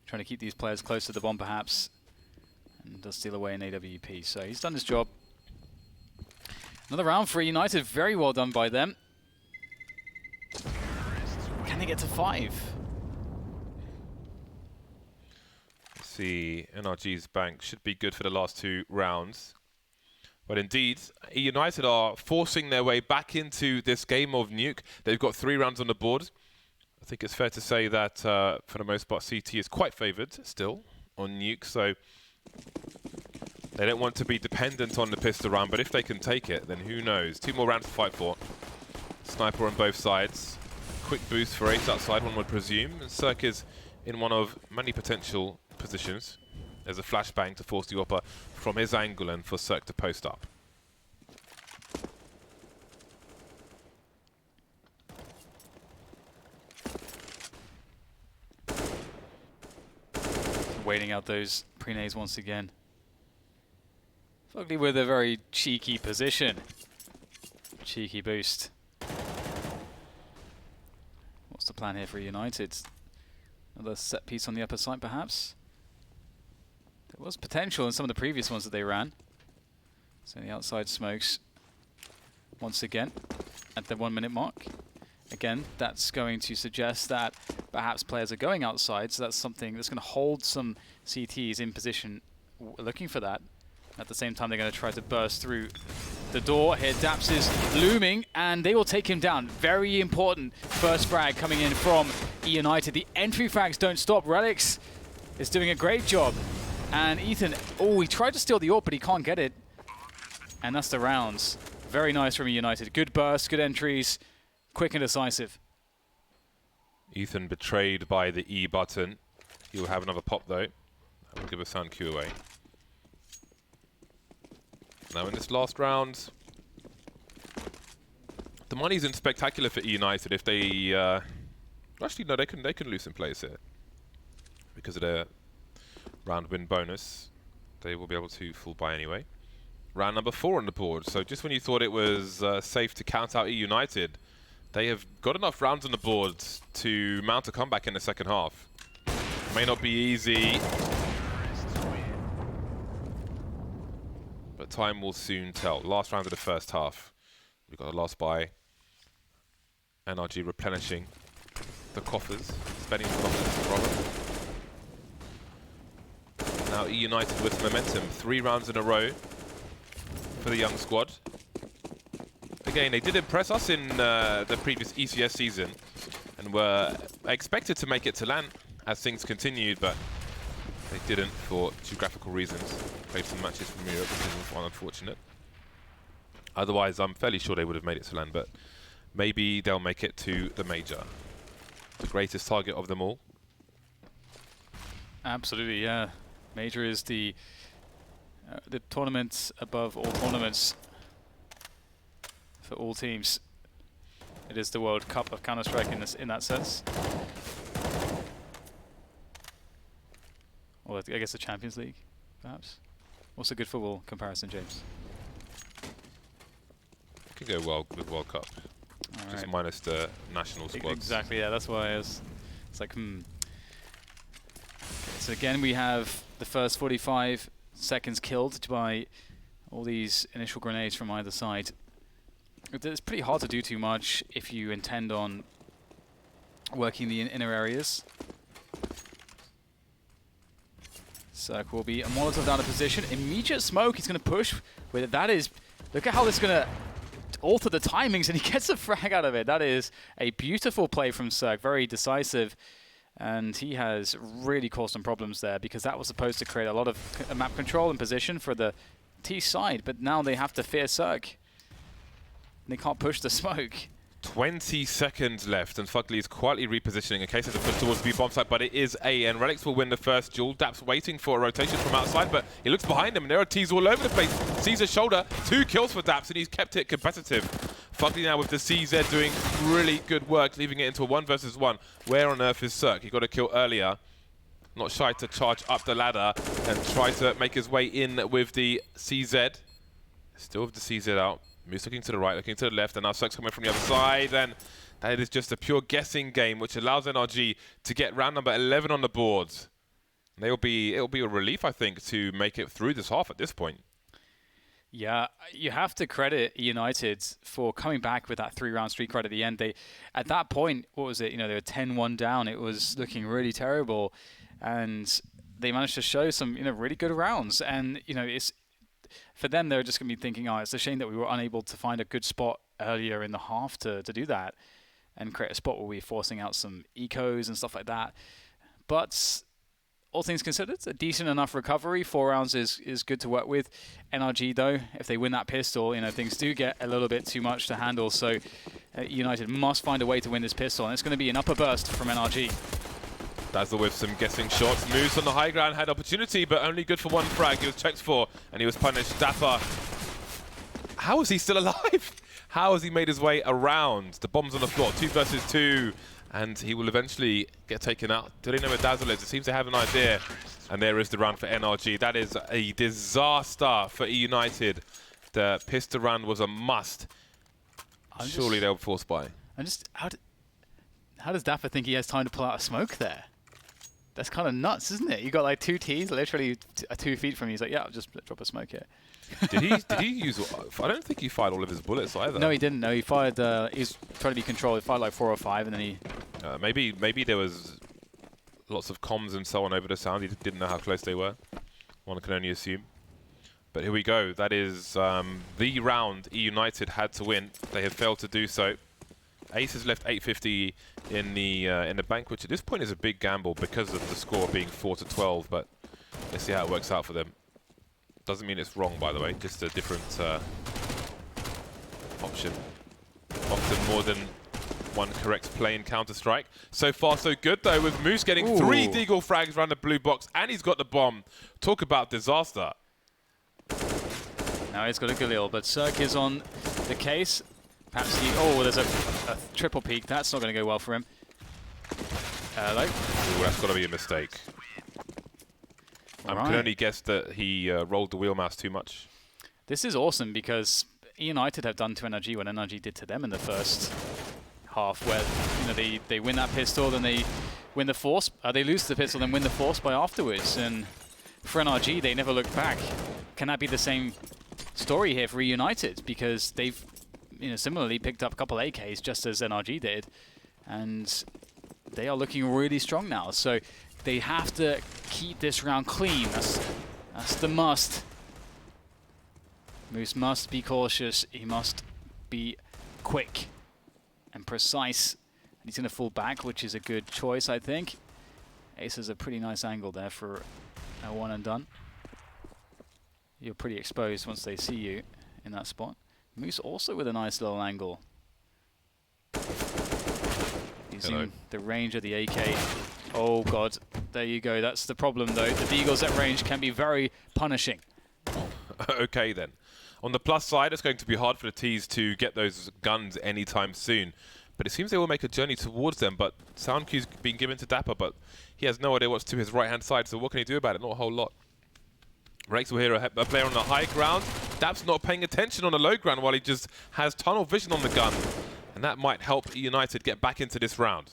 Trying to keep these players close to the bomb, perhaps, and does steal away an AWP. So he's done his job. Another round for United. Very well done by them. Can they get to 5? Let's see, NRG's bank should be good for the last 2 rounds. But indeed, eUnited are forcing their way back into this game of Nuke. They've got 3 rounds on the board. I think it's fair to say that, for the most part, CT is quite favoured still on Nuke. So they don't want to be dependent on the pistol round, but if they can take it, then who knows? 2 more rounds to fight for. Sniper on both sides. Quick boost for Ace outside, one would presume. And Cirque is in one of many potential positions. There's a flashbang to force the upper from his angle and for Cirque to post up. Waiting out those pre-nades once again. Fugly with a very cheeky position. Cheeky boost. What's the plan here for United? Another set piece on the upper side, perhaps? There was potential in some of the previous ones that they ran. So the outside smokes once again at the 1 minute mark. Again, that's going to suggest that perhaps players are going outside, so that's something that's going to hold some CTs in position looking for that. At the same time, they're going to try to burst through the door. Here, Daps is looming, and they will take him down. Very important first frag coming in from eUnited. The entry frags don't stop. Relics is doing a great job. And Ethan, oh, he tried to steal the AWP, but he can't get it. And that's the rounds. Very nice from eUnited. Good burst, good entries, quick and decisive. Ethan betrayed by the E button. He'll have another pop though. That will give a sound cue away. Now in this last round, the money isn't spectacular for eUnited if they... actually, no, they can lose some players here. Because of their round win bonus, they will be able to full buy anyway. Round number 4 on the board. So just when you thought it was safe to count out eUnited, they have got enough rounds on the board to mount a comeback in the second half. May not be easy, but time will soon tell. Last round of the first half. We've got a loss by NRG replenishing the coffers, spending the coffers rather. Now eUnited with momentum, 3 rounds in a row for the young squad. Again, they did impress us in the previous ECS season and were expected to make it to LAN as things continued, but they didn't for geographical reasons. Played some matches from Europe, which is unfortunate. Otherwise, I'm fairly sure they would have made it to LAN, but maybe they'll make it to the major. The greatest target of them all. Absolutely, yeah. Major is the tournament above all tournaments for all teams. It is the World Cup of Counter-Strike in that sense. Or I guess the Champions League, perhaps. What's a good football comparison, James? Could go well with World Cup. Just minus the national squads. Exactly, yeah, that's why it's like, Okay, so again, we have the first 45 seconds killed by all these initial grenades from either side. It's pretty hard to do too much if you intend on working the inner areas. Cirque will be a Molotov down to position. Immediate smoke, he's going to push with it. That is, look at how this is going to alter the timings, and he gets a frag out of it. That is a beautiful play from Cirque, very decisive. And he has really caused some problems there, because that was supposed to create a lot of map control and position for the T side, but now they have to fear Cirque. They can't push the smoke. 20 seconds left, and Fugly is quietly repositioning in case of the push towards the B bomb site, but it is A, and Relics will win the first duel. Dap's waiting for a rotation from outside, but he looks behind him, and there are T's all over the place. Caesar's shoulder, 2 kills for Daps, and he's kept it competitive. Fugly now with the CZ doing really good work, leaving it into a 1 versus 1. Where on earth is Cirque? He got a kill earlier. Not shy to charge up the ladder and try to make his way in with the CZ. Still with the CZ out. Moose looking to the right, looking to the left, and now Cirque's coming from the other side, and that is just a pure guessing game, which allows NRG to get round number 11 on the board. And it'll be a relief, I think, to make it through this half at this point. Yeah, you have to credit eUnited for coming back with that 3-round streak right at the end. They, at that point, what was it? You know, they were 10-1 down. It was looking really terrible, and they managed to show some, really good rounds. And it's for them, they're just going to be thinking, oh, it's a shame that we were unable to find a good spot earlier in the half to do that and create a spot where we're forcing out some ecos and stuff like that. But all things considered, a decent enough recovery. 4 rounds is good to work with. NRG, though, if they win that pistol, things do get a little bit too much to handle. So United must find a way to win this pistol, and it's going to be an upper burst from NRG. Dazzle with some guessing shots. Moose on the high ground had opportunity, but only good for 1 frag. He was checked for, and he was punished. Dapper. How is he still alive? How has he made his way around? The bomb's on the floor, 2 versus 2, and he will eventually get taken out. Do they know where Dazzle is? It seems to have an idea. And there is the round for NRG. That is a disaster for eUnited. The pistol round was a must. Surely they'll force by. How does Dapper think he has time to pull out a smoke there? That's kind of nuts, isn't it? You got like 2 T's literally 2 feet from you. He's like, yeah, I'll just drop a smoke here. Did he use? I don't think he fired all of his bullets either. No, he didn't. No, he fired. He's trying to be controlled. He fired like 4 or 5, and then he. Maybe there was lots of comms and so on over the sound. He didn't know how close they were. One can only assume. But here we go. That is the round eUnited had to win. They have failed to do so. Ace has left 850 in the bank, which at this point is a big gamble because of the score being 4-12. But let's see how it works out for them. Doesn't mean it's wrong, by the way. Just a different option. Often more than one correct play in Counter-Strike. So far, so good, though, with Moose getting 3 Deagle frags around the blue box, and he's got the bomb. Talk about disaster. Now he's got a Galil, but Cirque is on the case. Perhaps he... Oh, there's a triple peek. That's not going to go well for him. Hello? Ooh, that's got to be a mistake. I can only guess that he rolled the wheel mouse too much. This is awesome because eUnited have done to NRG what NRG did to them in the first half, where they win that pistol, then they win the force. They lose the pistol, then win the force by afterwards. And for NRG, they never looked back. Can that be the same story here for eUnited? Because they've similarly picked up a couple AKs just as NRG did, and they are looking really strong now. So they have to keep this round clean. That's the must. Moose must be cautious. He must be quick and precise. And he's going to fall back, which is a good choice, I think. Ace has a pretty nice angle there for a one and done. You're pretty exposed once they see you in that spot. Moose also with a nice little angle. Using the range of the AK. Oh god, there you go. That's the problem though. The Deagles at range can be very punishing. Okay then. On the plus side, it's going to be hard for the T's to get those guns anytime soon. But it seems they will make a journey towards them. But sound cue's been given to Dapper, but he has no idea what's to his right-hand side. So what can he do about it? Not a whole lot. Rakes will hear a player on the high ground. Dap's not paying attention on the low ground while he just has tunnel vision on the gun. And that might help eUnited get back into this round.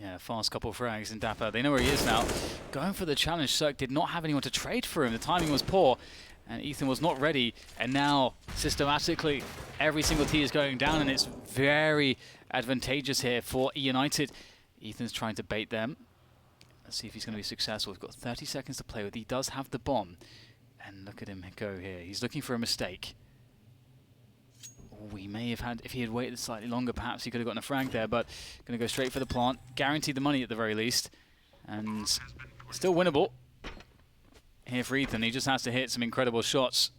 Yeah, fast couple of frags in Dapper. They know where he is now. Going for the challenge, Cirque did not have anyone to trade for him. The timing was poor, and Ethan was not ready. And now, systematically, every single T is going down, and it's very advantageous here for eUnited. Ethan's trying to bait them. Let's see if he's going to be successful. We've got 30 seconds to play with. He does have the bomb. And look at him go here. He's looking for a mistake. We may have had, if he had waited slightly longer, perhaps he could have gotten a frag there, but going to go straight for the plant. Guaranteed the money at the very least. And still winnable here for Ethan. He just has to hit some incredible shots.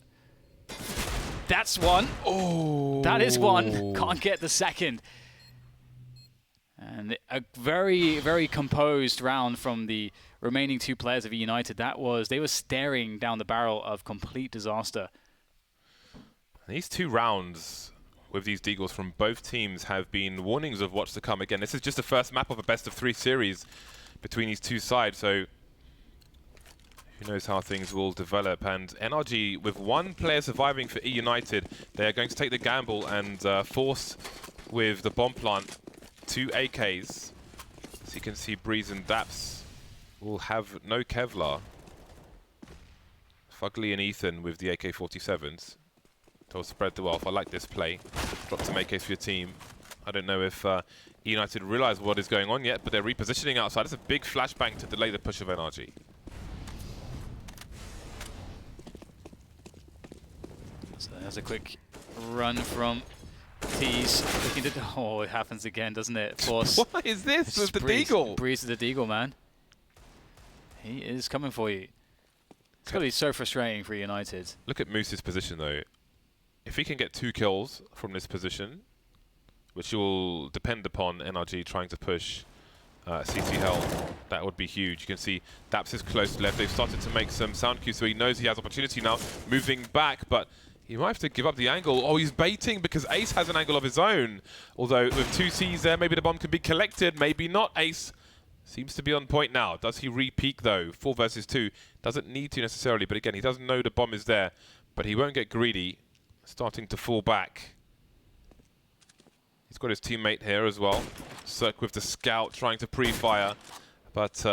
That's one. Oh, that is one. Can't get the second. And a very, very composed round from the remaining two players of eUnited. That was, they were staring down the barrel of complete disaster. These 2 rounds with these deagles from both teams have been warnings of what's to come. Again, this is just the first map of a best-of-3 series between these two sides, so who knows how things will develop. And NRG, with 1 player surviving for eUnited, they are going to take the gamble and force with the bomb plant 2 AKs. So you can see Breeze and Daps will have no Kevlar. Fugly and Ethan with the AK-47s. They'll spread the wealth. I like this play. Drop some AKs for your team. I don't know if eUnited realize what is going on yet, but they're repositioning outside. It's a big flashbang to delay the push of NRG. So there's a quick run from Tease. Looking to, oh, it happens again, doesn't it? Force. What is this with the deagle? Breeze to the deagle, man. He is coming for you. It's got to be so frustrating for United. Look at Moose's position, though. If he can get 2 kills from this position, which will depend upon NRG trying to push CT Hell, that would be huge. You can see Daps is close to left. They've started to make some sound cues, so he knows he has opportunity now, moving back, but he might have to give up the angle. Oh, he's baiting because Ace has an angle of his own. Although with 2 Cs there, maybe the bomb can be collected, maybe not. Ace seems to be on point now. Does he re-peek though? 4 versus 2. Doesn't need to necessarily, but again, he doesn't know the bomb is there, but he won't get greedy. Starting to fall back. He's got his teammate here as well. Cirque with the scout trying to pre-fire, but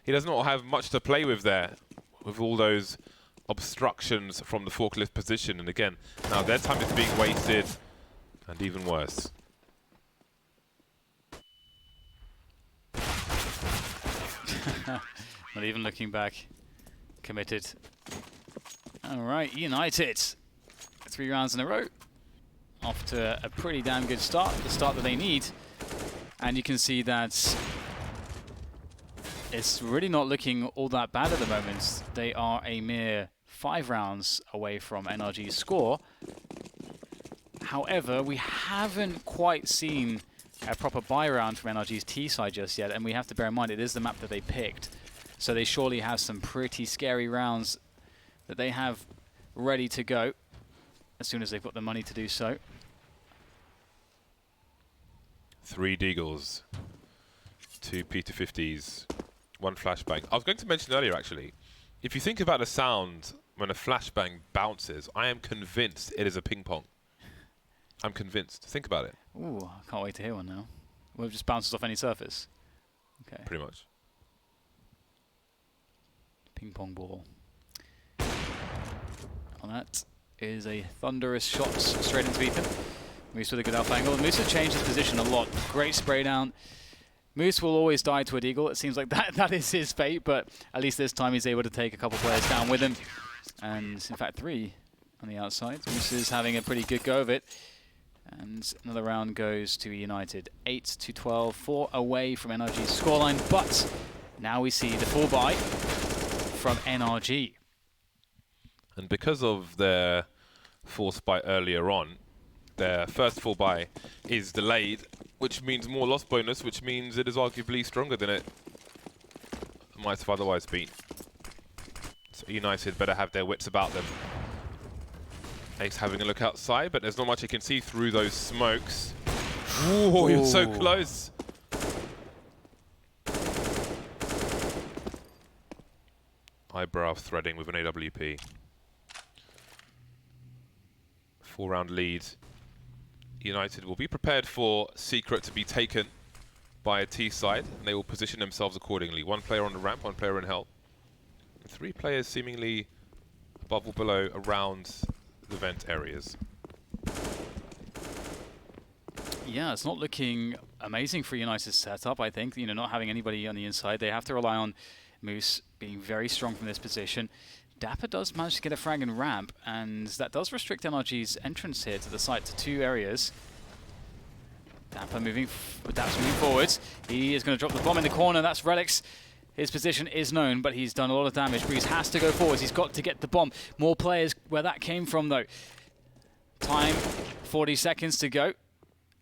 he does not have much to play with there, with all those obstructions from the forklift position. And again, now their time is being wasted, and even worse. Not even looking back. Committed. All right, United. 3 rounds in a row. Off to a pretty damn good start. The start that they need. And you can see that it's really not looking all that bad at the moment. They are a mere 5 rounds away from NRG's score. However, we haven't quite seen a proper buy round from NRG's T side just yet, and we have to bear in mind it is the map that they picked. So they surely have some pretty scary rounds that they have ready to go as soon as they've got the money to do so. 3 deagles, 2 P250s, 1 flashbang. I was going to mention earlier, actually, if you think about the sound when a flashbang bounces, I am convinced it is a ping pong. I'm convinced. Think about it. Ooh, I can't wait to hear one now. Well, it just bounces off any surface. Okay. Pretty much. Ping pong ball. And that is a thunderous shot straight into Ethan. Moose with a good alpha angle. Moose has changed his position a lot. Great spray down. Moose will always die to a deagle. It seems like that is his fate, but at least this time he's able to take a couple players down with him. And in fact, 3 on the outside. Moose is having a pretty good go of it. And another round goes to United. 8-12, 4 away from NRG's scoreline, but now we see the full buy from NRG. And because of their force buy earlier on, their first full buy is delayed, which means more loss bonus, which means it is arguably stronger than it might have otherwise been. So United better have their wits about them. Ace having a look outside, but there's not much you can see through those smokes. Ooh, you're so close. Eyebrow threading with an AWP. 4-round lead United will be prepared for Secret to be taken by a T side, and they will position themselves accordingly. One player on the ramp, one player in hell. And 3 players seemingly above or below around the vent areas. Yeah, it's not looking amazing for United's setup, I think. You know, not having anybody on the inside. They have to rely on Moose being very strong from this position. Dapper does manage to get a frag and ramp, and that does restrict NRG's entrance here to the site to 2 areas. Dapper moving forwards. He is going to drop the bomb in the corner. That's Relix. His position is known, but he's done a lot of damage. Breeze has to go forwards. He's got to get the bomb. More players where that came from, though. Time, 40 seconds to go.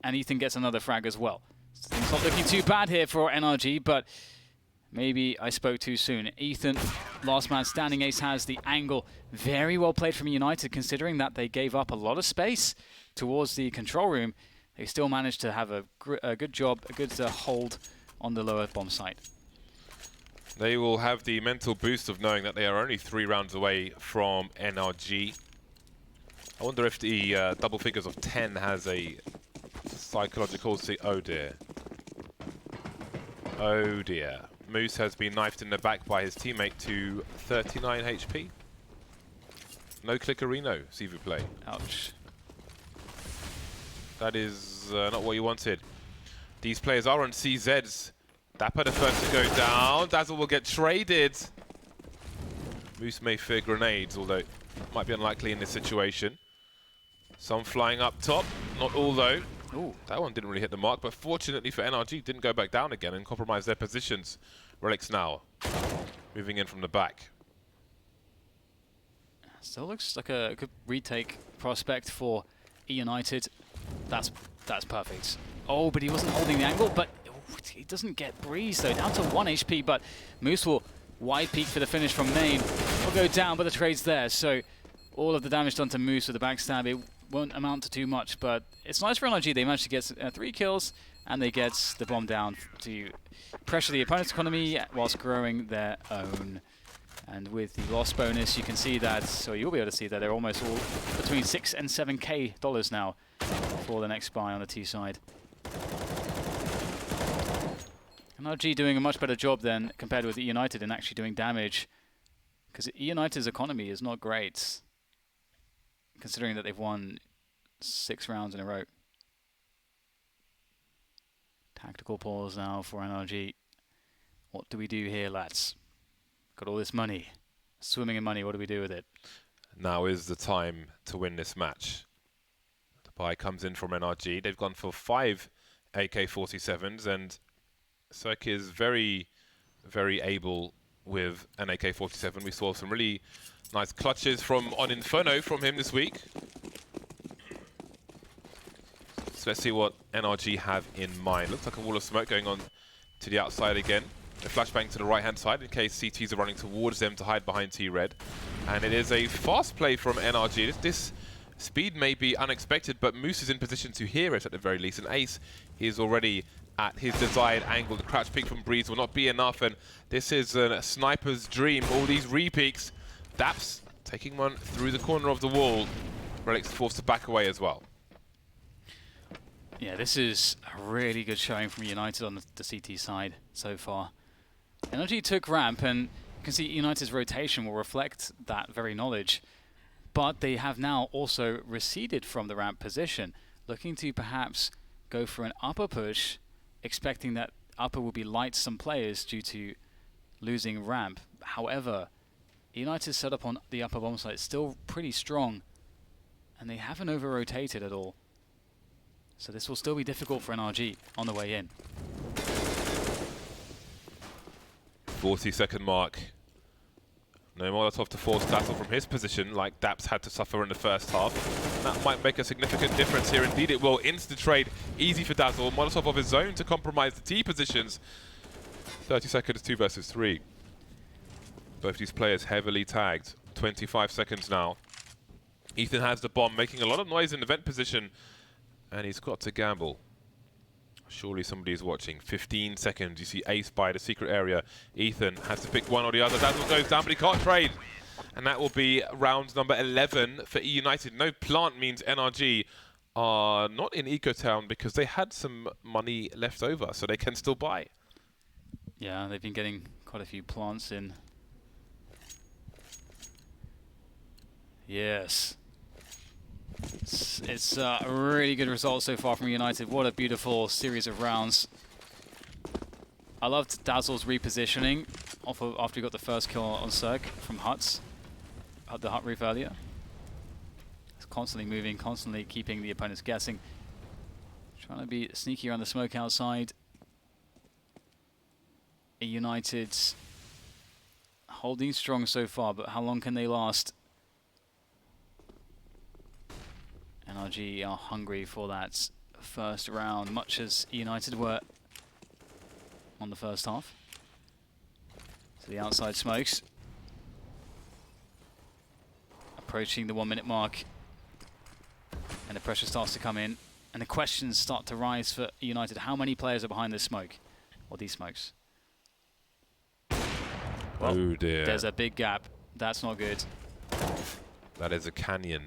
And Ethan gets another frag as well. So things not looking too bad here for NRG, but maybe I spoke too soon. Ethan, last man standing, ace has the angle. Very well played from United, considering that they gave up a lot of space towards the control room. They still managed to have a good job, a good hold on the lower bomb site. They will have the mental boost of knowing that they are only 3 rounds away from NRG. I wonder if the double figures of 10 has a psychological... Oh dear. Oh dear. Moose has been knifed in the back by his teammate to 39 HP. No clickerino, s'il vous plaît. Ouch. That is not what you wanted. These players are on CZs. Dapper the first to go down. Dazzle will get traded. Moose may fear grenades, although it might be unlikely in this situation. Some flying up top. Not all, though. Ooh, that one didn't really hit the mark, but fortunately for NRG, didn't go back down again and compromise their positions. Relix now moving in from the back. Still looks like a good retake prospect for eUnited. That's perfect. Oh, but he wasn't holding the angle, but he doesn't get Breeze, though. Down to 1 HP, but Moose will wide peek for the finish from main. Will go down, but the trade's there, so all of the damage done to Moose with the backstab, it won't amount to too much, but it's nice for NRG. They managed to get 3 kills, and they get the bomb down to pressure the opponent's economy whilst growing their own. And with the loss bonus, you can see that, so you'll be able to see that they're almost all between $6 and $7K now for the next buy on the T side. NRG doing a much better job than compared with eUnited in actually doing damage, because eUnited's economy is not great, considering that they've won 6 rounds in a row. Tactical pause now for NRG. What do we do here, lads? Got all this money, swimming in money. What do we do with it? Now is the time to win this match. The buy comes in from NRG. They've gone for 5 AK-47s, and Cirque is very, very able with an AK-47. We saw some really nice clutches from on Inferno from him this week. So let's see what NRG have in mind. Looks like a wall of smoke going on to the outside again. A flashbang to the right-hand side in case CTs are running towards them to hide behind T-Red. And it is a fast play from NRG. This speed may be unexpected, but Moose is in position to hear it at the very least. And Ace is already at his desired angle. The crouch peek from Breeze will not be enough, and this is a sniper's dream. All these re-peeks. Daps taking one through the corner of the wall. Relix forced to back away as well. Yeah, this is a really good showing from United on the CT side so far. NRG took ramp, and you can see United's rotation will reflect that very knowledge. But they have now also receded from the ramp position, looking to perhaps go for an upper push, expecting that upper will be light some players due to losing ramp. However, United's setup on the upper bomb site is still pretty strong, and they haven't over-rotated at all. So this will still be difficult for NRG on the way in. 40-second mark. No Molotov to force Dazzle from his position, like Daps had to suffer in the first half. That might make a significant difference here. Indeed it will. Insta-trade, easy for Dazzle. Molotov of his own to compromise the T positions. 30 seconds, 2 versus 3. Both these players heavily tagged. 25 seconds now. Ethan has the bomb, making a lot of noise in the vent position. And he's got to gamble. Surely somebody's watching. 15 seconds. You see Ace by the secret area. Ethan has to pick one or the other. Dazzle goes down, but he can't trade. And that will be round number 11 for eUnited. No plant means NRG are not in Ecotown because they had some money left over, so they can still buy. Yeah, they've been getting quite a few plants in. Yes. It's a really good result so far from United. What a beautiful series of rounds. I loved Dazzle's repositioning after he got the first kill on Cirque from Huts. The Hut roof earlier. It's constantly moving, constantly keeping the opponents guessing. Trying to be sneaky around the smoke outside. United holding strong so far, but how long can they last? NRG are hungry for that first round, much as United were on the first half. So the outside smokes. Approaching the 1 minute mark. And the pressure starts to come in. And the questions start to rise for United. How many players are behind this smoke? Or these smokes? Well, Oh dear. there's a big gap. That's not good. That is a canyon.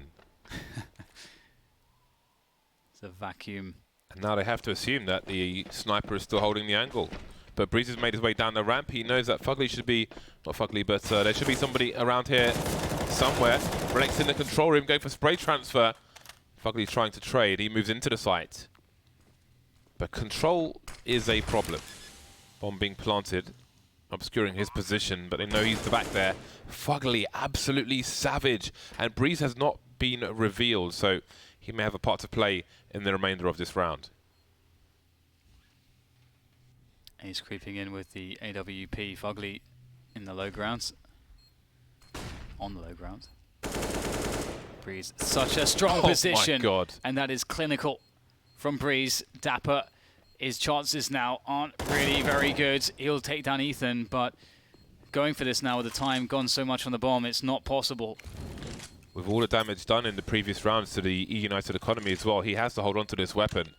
It's a vacuum. And now they have to assume that the sniper is still holding the angle. But Breeze has made his way down the ramp. He knows that Fugly should be, not Fugly, but there should be somebody around here somewhere. Relics in the control room going for spray transfer. Fugly's trying to trade. He moves into the site. But control is a problem. Bomb being planted, obscuring his position, but they know he's the back there. Fugly, absolutely savage. And Breeze has not been revealed, so he may have a part to play in the remainder of this round. He's creeping in with the AWP. Fugly in the low grounds. On the low ground. Breeze, such a strong position. My God. And that is clinical from Breeze. Dapper, his chances now aren't really very good. He'll take down Ethan, but going for this now with the time gone so much on the bomb, it's not possible. With all the damage done in the previous rounds to the eUnited economy as well, he has to hold on to this weapon.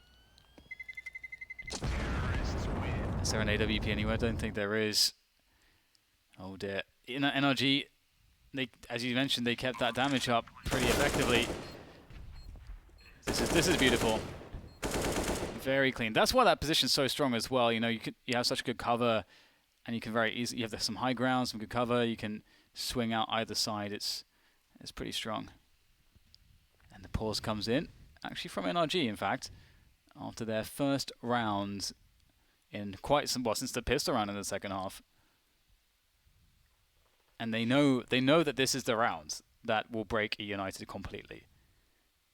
Is there an AWP anywhere? I don't think there is. Oh dear. NRG, they, as you mentioned, they kept that damage up pretty effectively. This is beautiful. Very clean. That's why that position's so strong as well. You know, you have such good cover, and you can very easily, you have some high ground, some good cover. You can swing out either side. It's pretty strong. And the pause comes in, actually from NRG, in fact, after their first round in quite some, well, since the pistol round in the second half. And they know that this is the round that will break eUnited completely.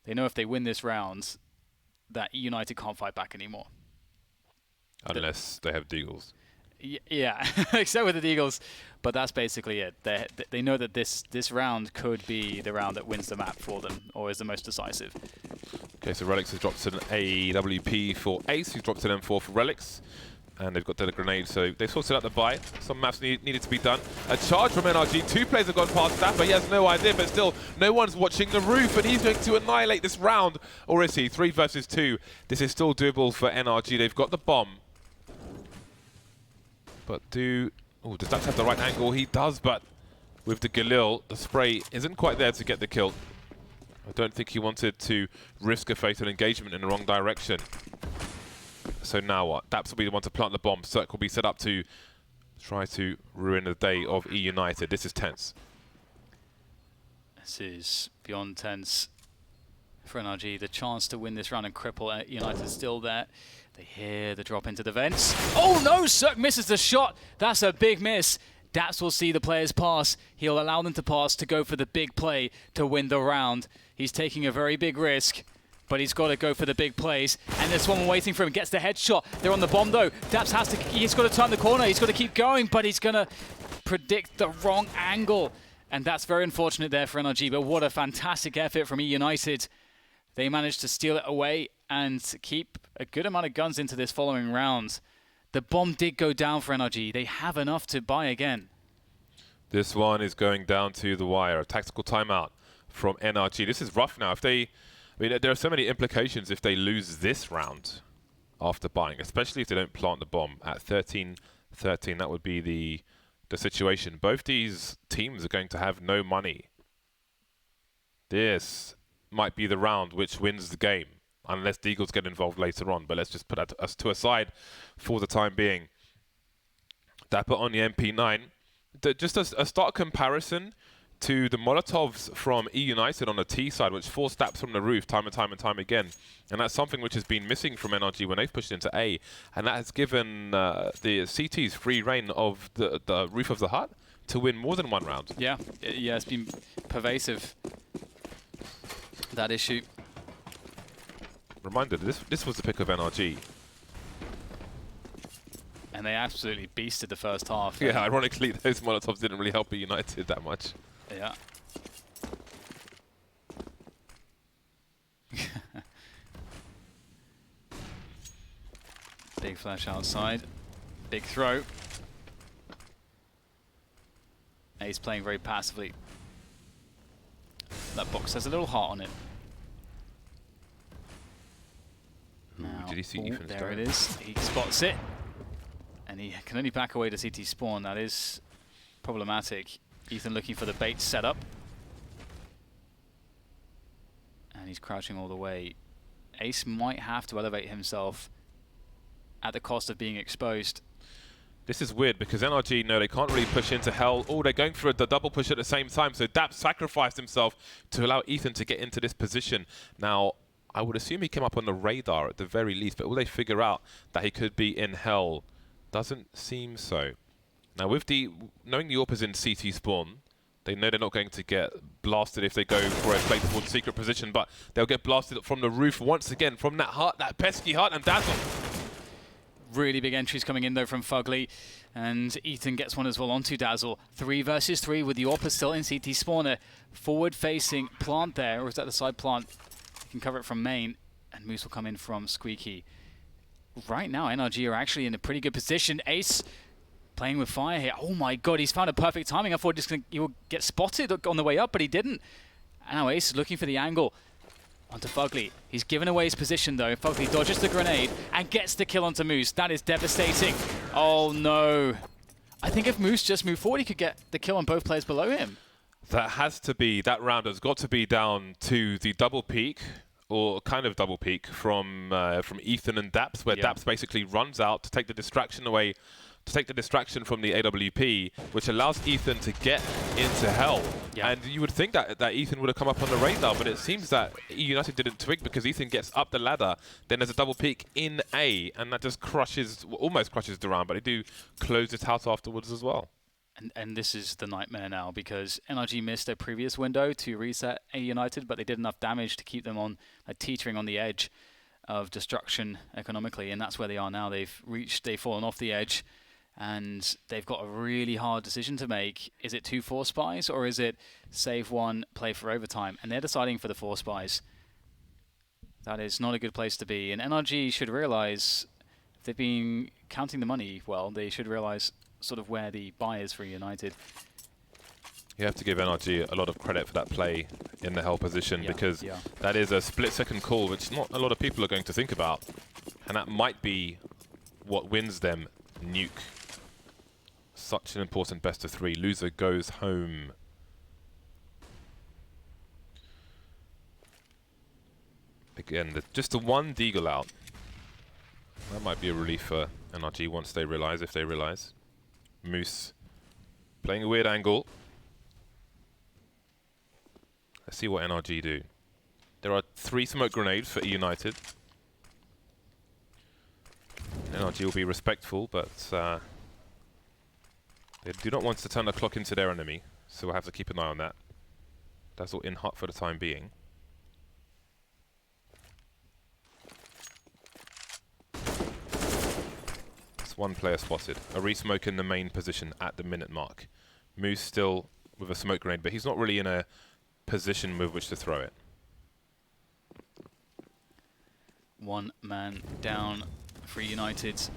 They know if they win this round, that eUnited can't fight back anymore. Unless they have Deagles. Yeah, except with the Deagles. But that's basically it. They know that this round could be the round that wins the map for them, or is the most decisive. Okay, so Relics has dropped an AWP for Ace, who's dropped an M4 for Relics. And they've got the grenade, so they sorted out the buy. Some maps needed to be done. A charge from NRG. 2 players have gone past that, but he has no idea. But still, no one's watching the roof, and he's going to annihilate this round. Or is he? 3 versus 2. This is still doable for NRG. They've got the bomb. But does Dax have the right angle? He does, but with the Galil, the spray isn't quite there to get the kill. I don't think he wanted to risk a fatal engagement in the wrong direction. So now what? Daps will be the one to plant the bomb. Cirque will be set up to try to ruin the day of eUnited. This is tense. This is beyond tense for NRG. The chance to win this round and cripple United is still there. They hear the drop into the vents. Oh no! Cirque misses the shot. That's a big miss. Daps will see the players pass. He'll allow them to pass to go for the big play to win the round. He's taking a very big risk, but he's got to go for the big plays. And there's someone waiting for him. Gets the headshot. They're on the bomb though. Daps he's got to turn the corner. He's got to keep going, but he's going to predict the wrong angle. And that's very unfortunate there for NRG, but what a fantastic effort from eUnited. They managed to steal it away and keep a good amount of guns into this following round. The bomb did go down for NRG. They have enough to buy again. This one is going down to the wire. A tactical timeout from NRG. This is rough now. There are so many implications if they lose this round after buying, especially if they don't plant the bomb at 13-13. That would be the situation. Both these teams are going to have no money. This might be the round which wins the game. unless the Eagles get involved later on. But let's just put that to a side for the time being. Dapper on the MP9. Just a stark comparison to the Molotovs from eUnited on the T side, which forced Daps from the roof time and time again. And that's something which has been missing from NRG when they've pushed into A. And that has given the CTs free reign of the roof of the hut to win more than one round. Yeah, it's been pervasive, that issue. Reminder, this was the pick of NRG. And they absolutely beasted the first half. Yeah, ironically, those Molotovs didn't really help eUnited that much. Yeah. Big flash outside. Big throw. Ace playing very passively. That box has a little heart on it. Now, did he see Ethan's there down? it is. He spots it. And he can only back away to CT spawn. That is problematic. Ethan looking for the bait setup. And he's crouching all the way. Ace might have to elevate himself at the cost of being exposed. This is weird because NRG know they can't really push into hell. Oh, they're going for the double push at the same time. So Daps sacrificed himself to allow Ethan to get into this position. Now, I would assume he came up on the radar at the very least, but will they figure out that he could be in hell? Doesn't seem so. Now, with knowing the AWP is in CT spawn, they know they're not going to get blasted if they go for a play towards secret position, but they'll get blasted from the roof once again from that hut, that pesky hut, and Dazzle. Really big entries coming in though from Fugly, and Ethan gets one as well onto Dazzle. 3 versus 3 with the AWP still in CT spawner. Forward facing plant there, or is that the side plant? You can cover it from main, and Moose will come in from Squeaky. Right now, NRG are actually in a pretty good position. Ace playing with fire here. Oh my god, he's found a perfect timing. I thought he would get spotted on the way up, but he didn't. And now Ace is looking for the angle onto Fugly. He's given away his position though. Fugly dodges the grenade and gets the kill onto Moose. That is devastating. Oh no. I think if Moose just moved forward, he could get the kill on both players below him. That round has got to be down to the double peak, or kind of double peak from Ethan and Daps, where Daps basically runs out to take the distraction away, to take the distraction from the AWP, which allows Ethan to get into hell. Yeah. And you would think that Ethan would have come up on the radar, but it seems that eUnited didn't twig because Ethan gets up the ladder, then there's a double peak in A, and that just crushes, almost crushes the round, but they do close it out afterwards as well. And this is the nightmare now, because NRG missed their previous window to reset eUnited, but they did enough damage to keep them on teetering on the edge of destruction economically, and that's where they are now. They've fallen off the edge, and they've got a really hard decision to make. Is it 2 4 spies, or is it save 1, play for overtime? And they're deciding for the 4 spies. That is not a good place to be, and NRG should realize, if they've been counting the money well, they should realize sort of where the buy is for eUnited. You have to give NRG a lot of credit for that play in the hell position, because that is a split-second call, which not a lot of people are going to think about. And that might be what wins them Nuke. Such an important best of 3. Loser goes home. Again, just the one Deagle out. That might be a relief for NRG once they realize, if they realize. Moose playing a weird angle. Let's see what NRG do. There are 3 smoke grenades for eUnited. NRG will be respectful, but they do not want to turn the clock into their enemy, so we'll have to keep an eye on that. That's all in hot for the time being. One player spotted. A re-smoke in the main position at the minute mark. Moose still with a smoke grenade, but he's not really in a position with which to throw it. 1 man down for eUnited.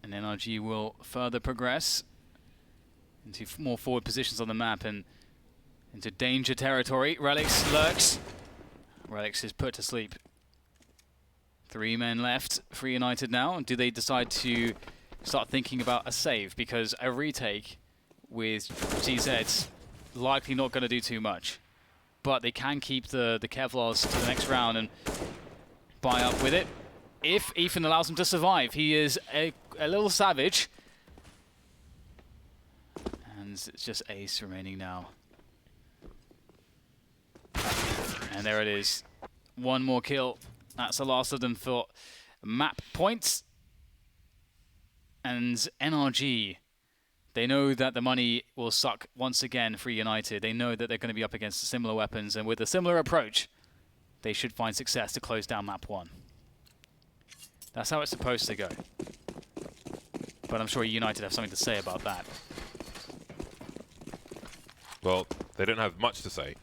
And NRG will further progress into more forward positions on the map and into danger territory. Relix lurks. Relix is put to sleep. 3 men left for eUnited now. Do they decide to start thinking about a save? Because a retake with GZ likely not going to do too much. but they can keep the Kevlars to the next round and buy up with it. If Ethan allows him to survive, he is a little savage. And it's just Ace remaining now. And there it is. One more kill. That's the last of them for map points. And NRG, they know that the money will suck once again for United. They know that they're going to be up against similar weapons, and with a similar approach, they should find success to close down map 1. That's how it's supposed to go. But I'm sure United have something to say about that. Well, they don't have much to say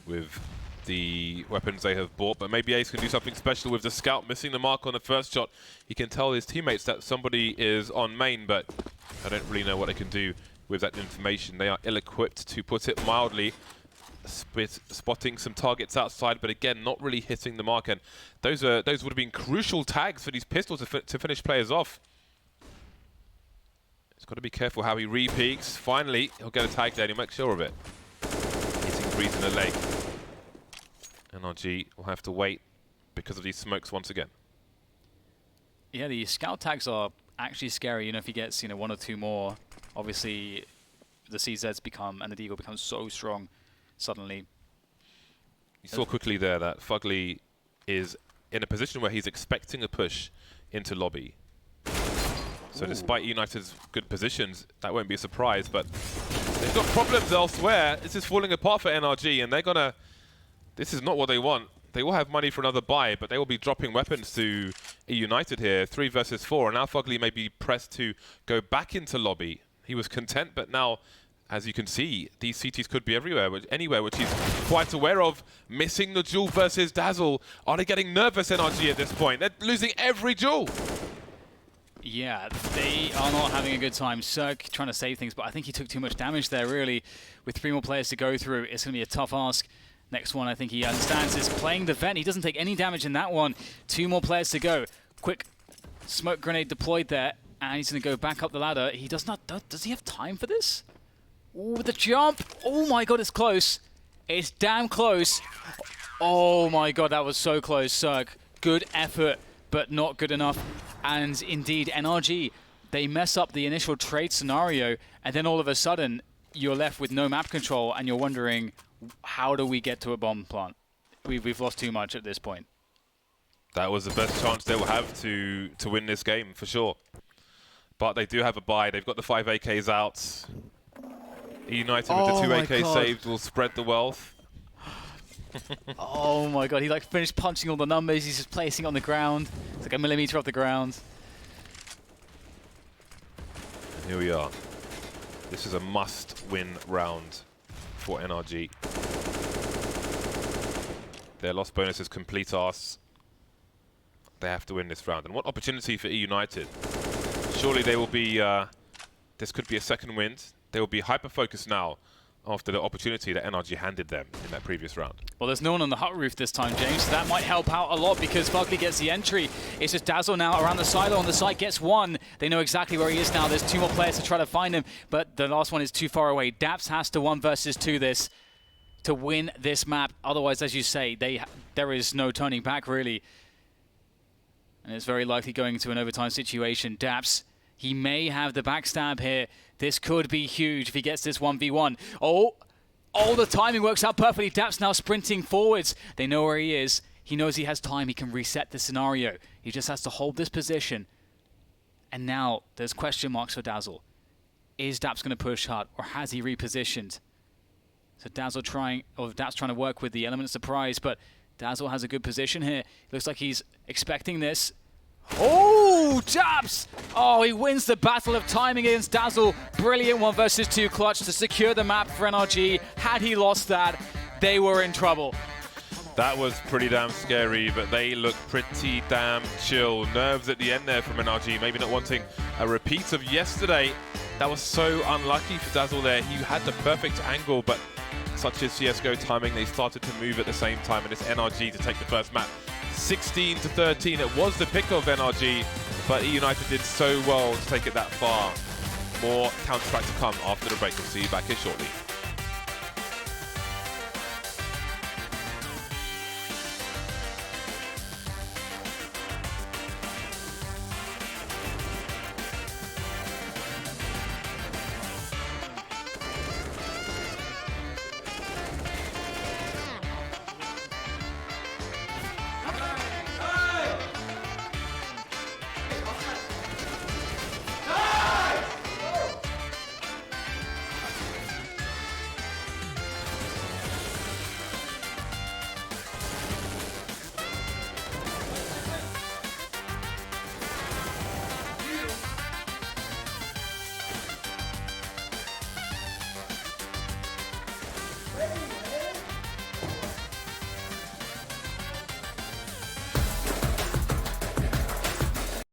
with the weapons they have bought, but maybe Ace can do something special with the scout missing the mark on the first shot. He can tell his teammates that somebody is on main, but I don't really know what they can do with that information. They are ill-equipped, to put it mildly. Spotting some targets outside, but again, not really hitting the mark, and those would have been crucial tags for these pistols to finish players off. He's got to be careful how he re-peeks. Finally, he'll get a tag there, and he'll make sure of it. Hitting Breeze in the leg. NRG will have to wait because of these smokes once again. Yeah, the scout tags are actually scary. You know, if he gets, 1 or 2 more, obviously the CZs become, and the Deagle becomes so strong suddenly. You saw quickly there that Fugly is in a position where he's expecting a push into lobby. So despite United's good positions, that won't be a surprise, but they've got problems elsewhere. This is falling apart for NRG, and they're gonna... This is not what they want. They will have money for another buy, but they will be dropping weapons to eUnited here. 3 versus 4, and now Fugly may be pressed to go back into lobby. He was content, but now, as you can see, these CTs could be anywhere, which he's quite aware of. Missing the duel versus Dazzle. Are they getting nervous, NRG, at this point? They're losing every duel. Yeah, they are not having a good time. Cirque trying to save things, but I think he took too much damage there, really. With 3 more players to go through, it's going to be a tough ask. Next one, I think he understands, is playing the vent. He doesn't take any damage in that one. 2 more players to go. Quick smoke grenade deployed there, and he's going to go back up the ladder. He does not... Does he have time for this? Ooh, the jump! Oh my god, it's close. It's damn close. Oh my god, that was so close, Cirque. Good effort, but not good enough. And indeed, NRG, they mess up the initial trade scenario, and then all of a sudden, you're left with no map control, and you're wondering... How do we get to a bomb plant? We've lost too much at this point. That was the best chance they will have to win this game, for sure. But they do have a buy. They've got the 5 AKs out. eUnited with the 2 AKs saved will spread the wealth. Oh my god, he finished punching all the numbers. He's just placing on the ground. It's like a millimeter off the ground. Here we are. This is a must-win round for NRG. Their loss bonus is complete arse. They have to win this round. And what opportunity for eUnited. Surely they will be... this could be a second win. They will be hyper-focused now after the opportunity that NRG handed them in that previous round. Well, there's no one on the hut roof this time, James, so that might help out a lot because Fugly gets the entry. It's just Dazzle now around the silo on the site, gets 1. They know exactly where he is now. There's 2 more players to try to find him, but the last one is too far away. Daps has to 1 versus 2 this to win this map. Otherwise, as you say, there is no turning back, really. And it's very likely going to an overtime situation. Daps, he may have the backstab here. This could be huge if he gets this 1v1. Oh, the timing works out perfectly. Daps now sprinting forwards. They know where he is. He knows he has time. He can reset the scenario. He just has to hold this position. And now there's question marks for Dazzle. Is Daps going to push hard, or has he repositioned? So Daps trying to work with the element of surprise, but Dazzle has a good position here. Looks like he's expecting this. Oh, Daps! Oh, he wins the battle of timing against Dazzle. Brilliant 1 versus 2 clutch to secure the map for NRG. Had he lost that, they were in trouble. That was pretty damn scary, but they look pretty damn chill. Nerves at the end there from NRG, maybe not wanting a repeat of yesterday. That was so unlucky for Dazzle there. He had the perfect angle, but such as CSGO timing, they started to move at the same time, and it's NRG to take the first map. 16-13, it was the pick of NRG, but eUnited did so well to take it that far. More Counter-Strike to come after the break. We'll see you back here shortly.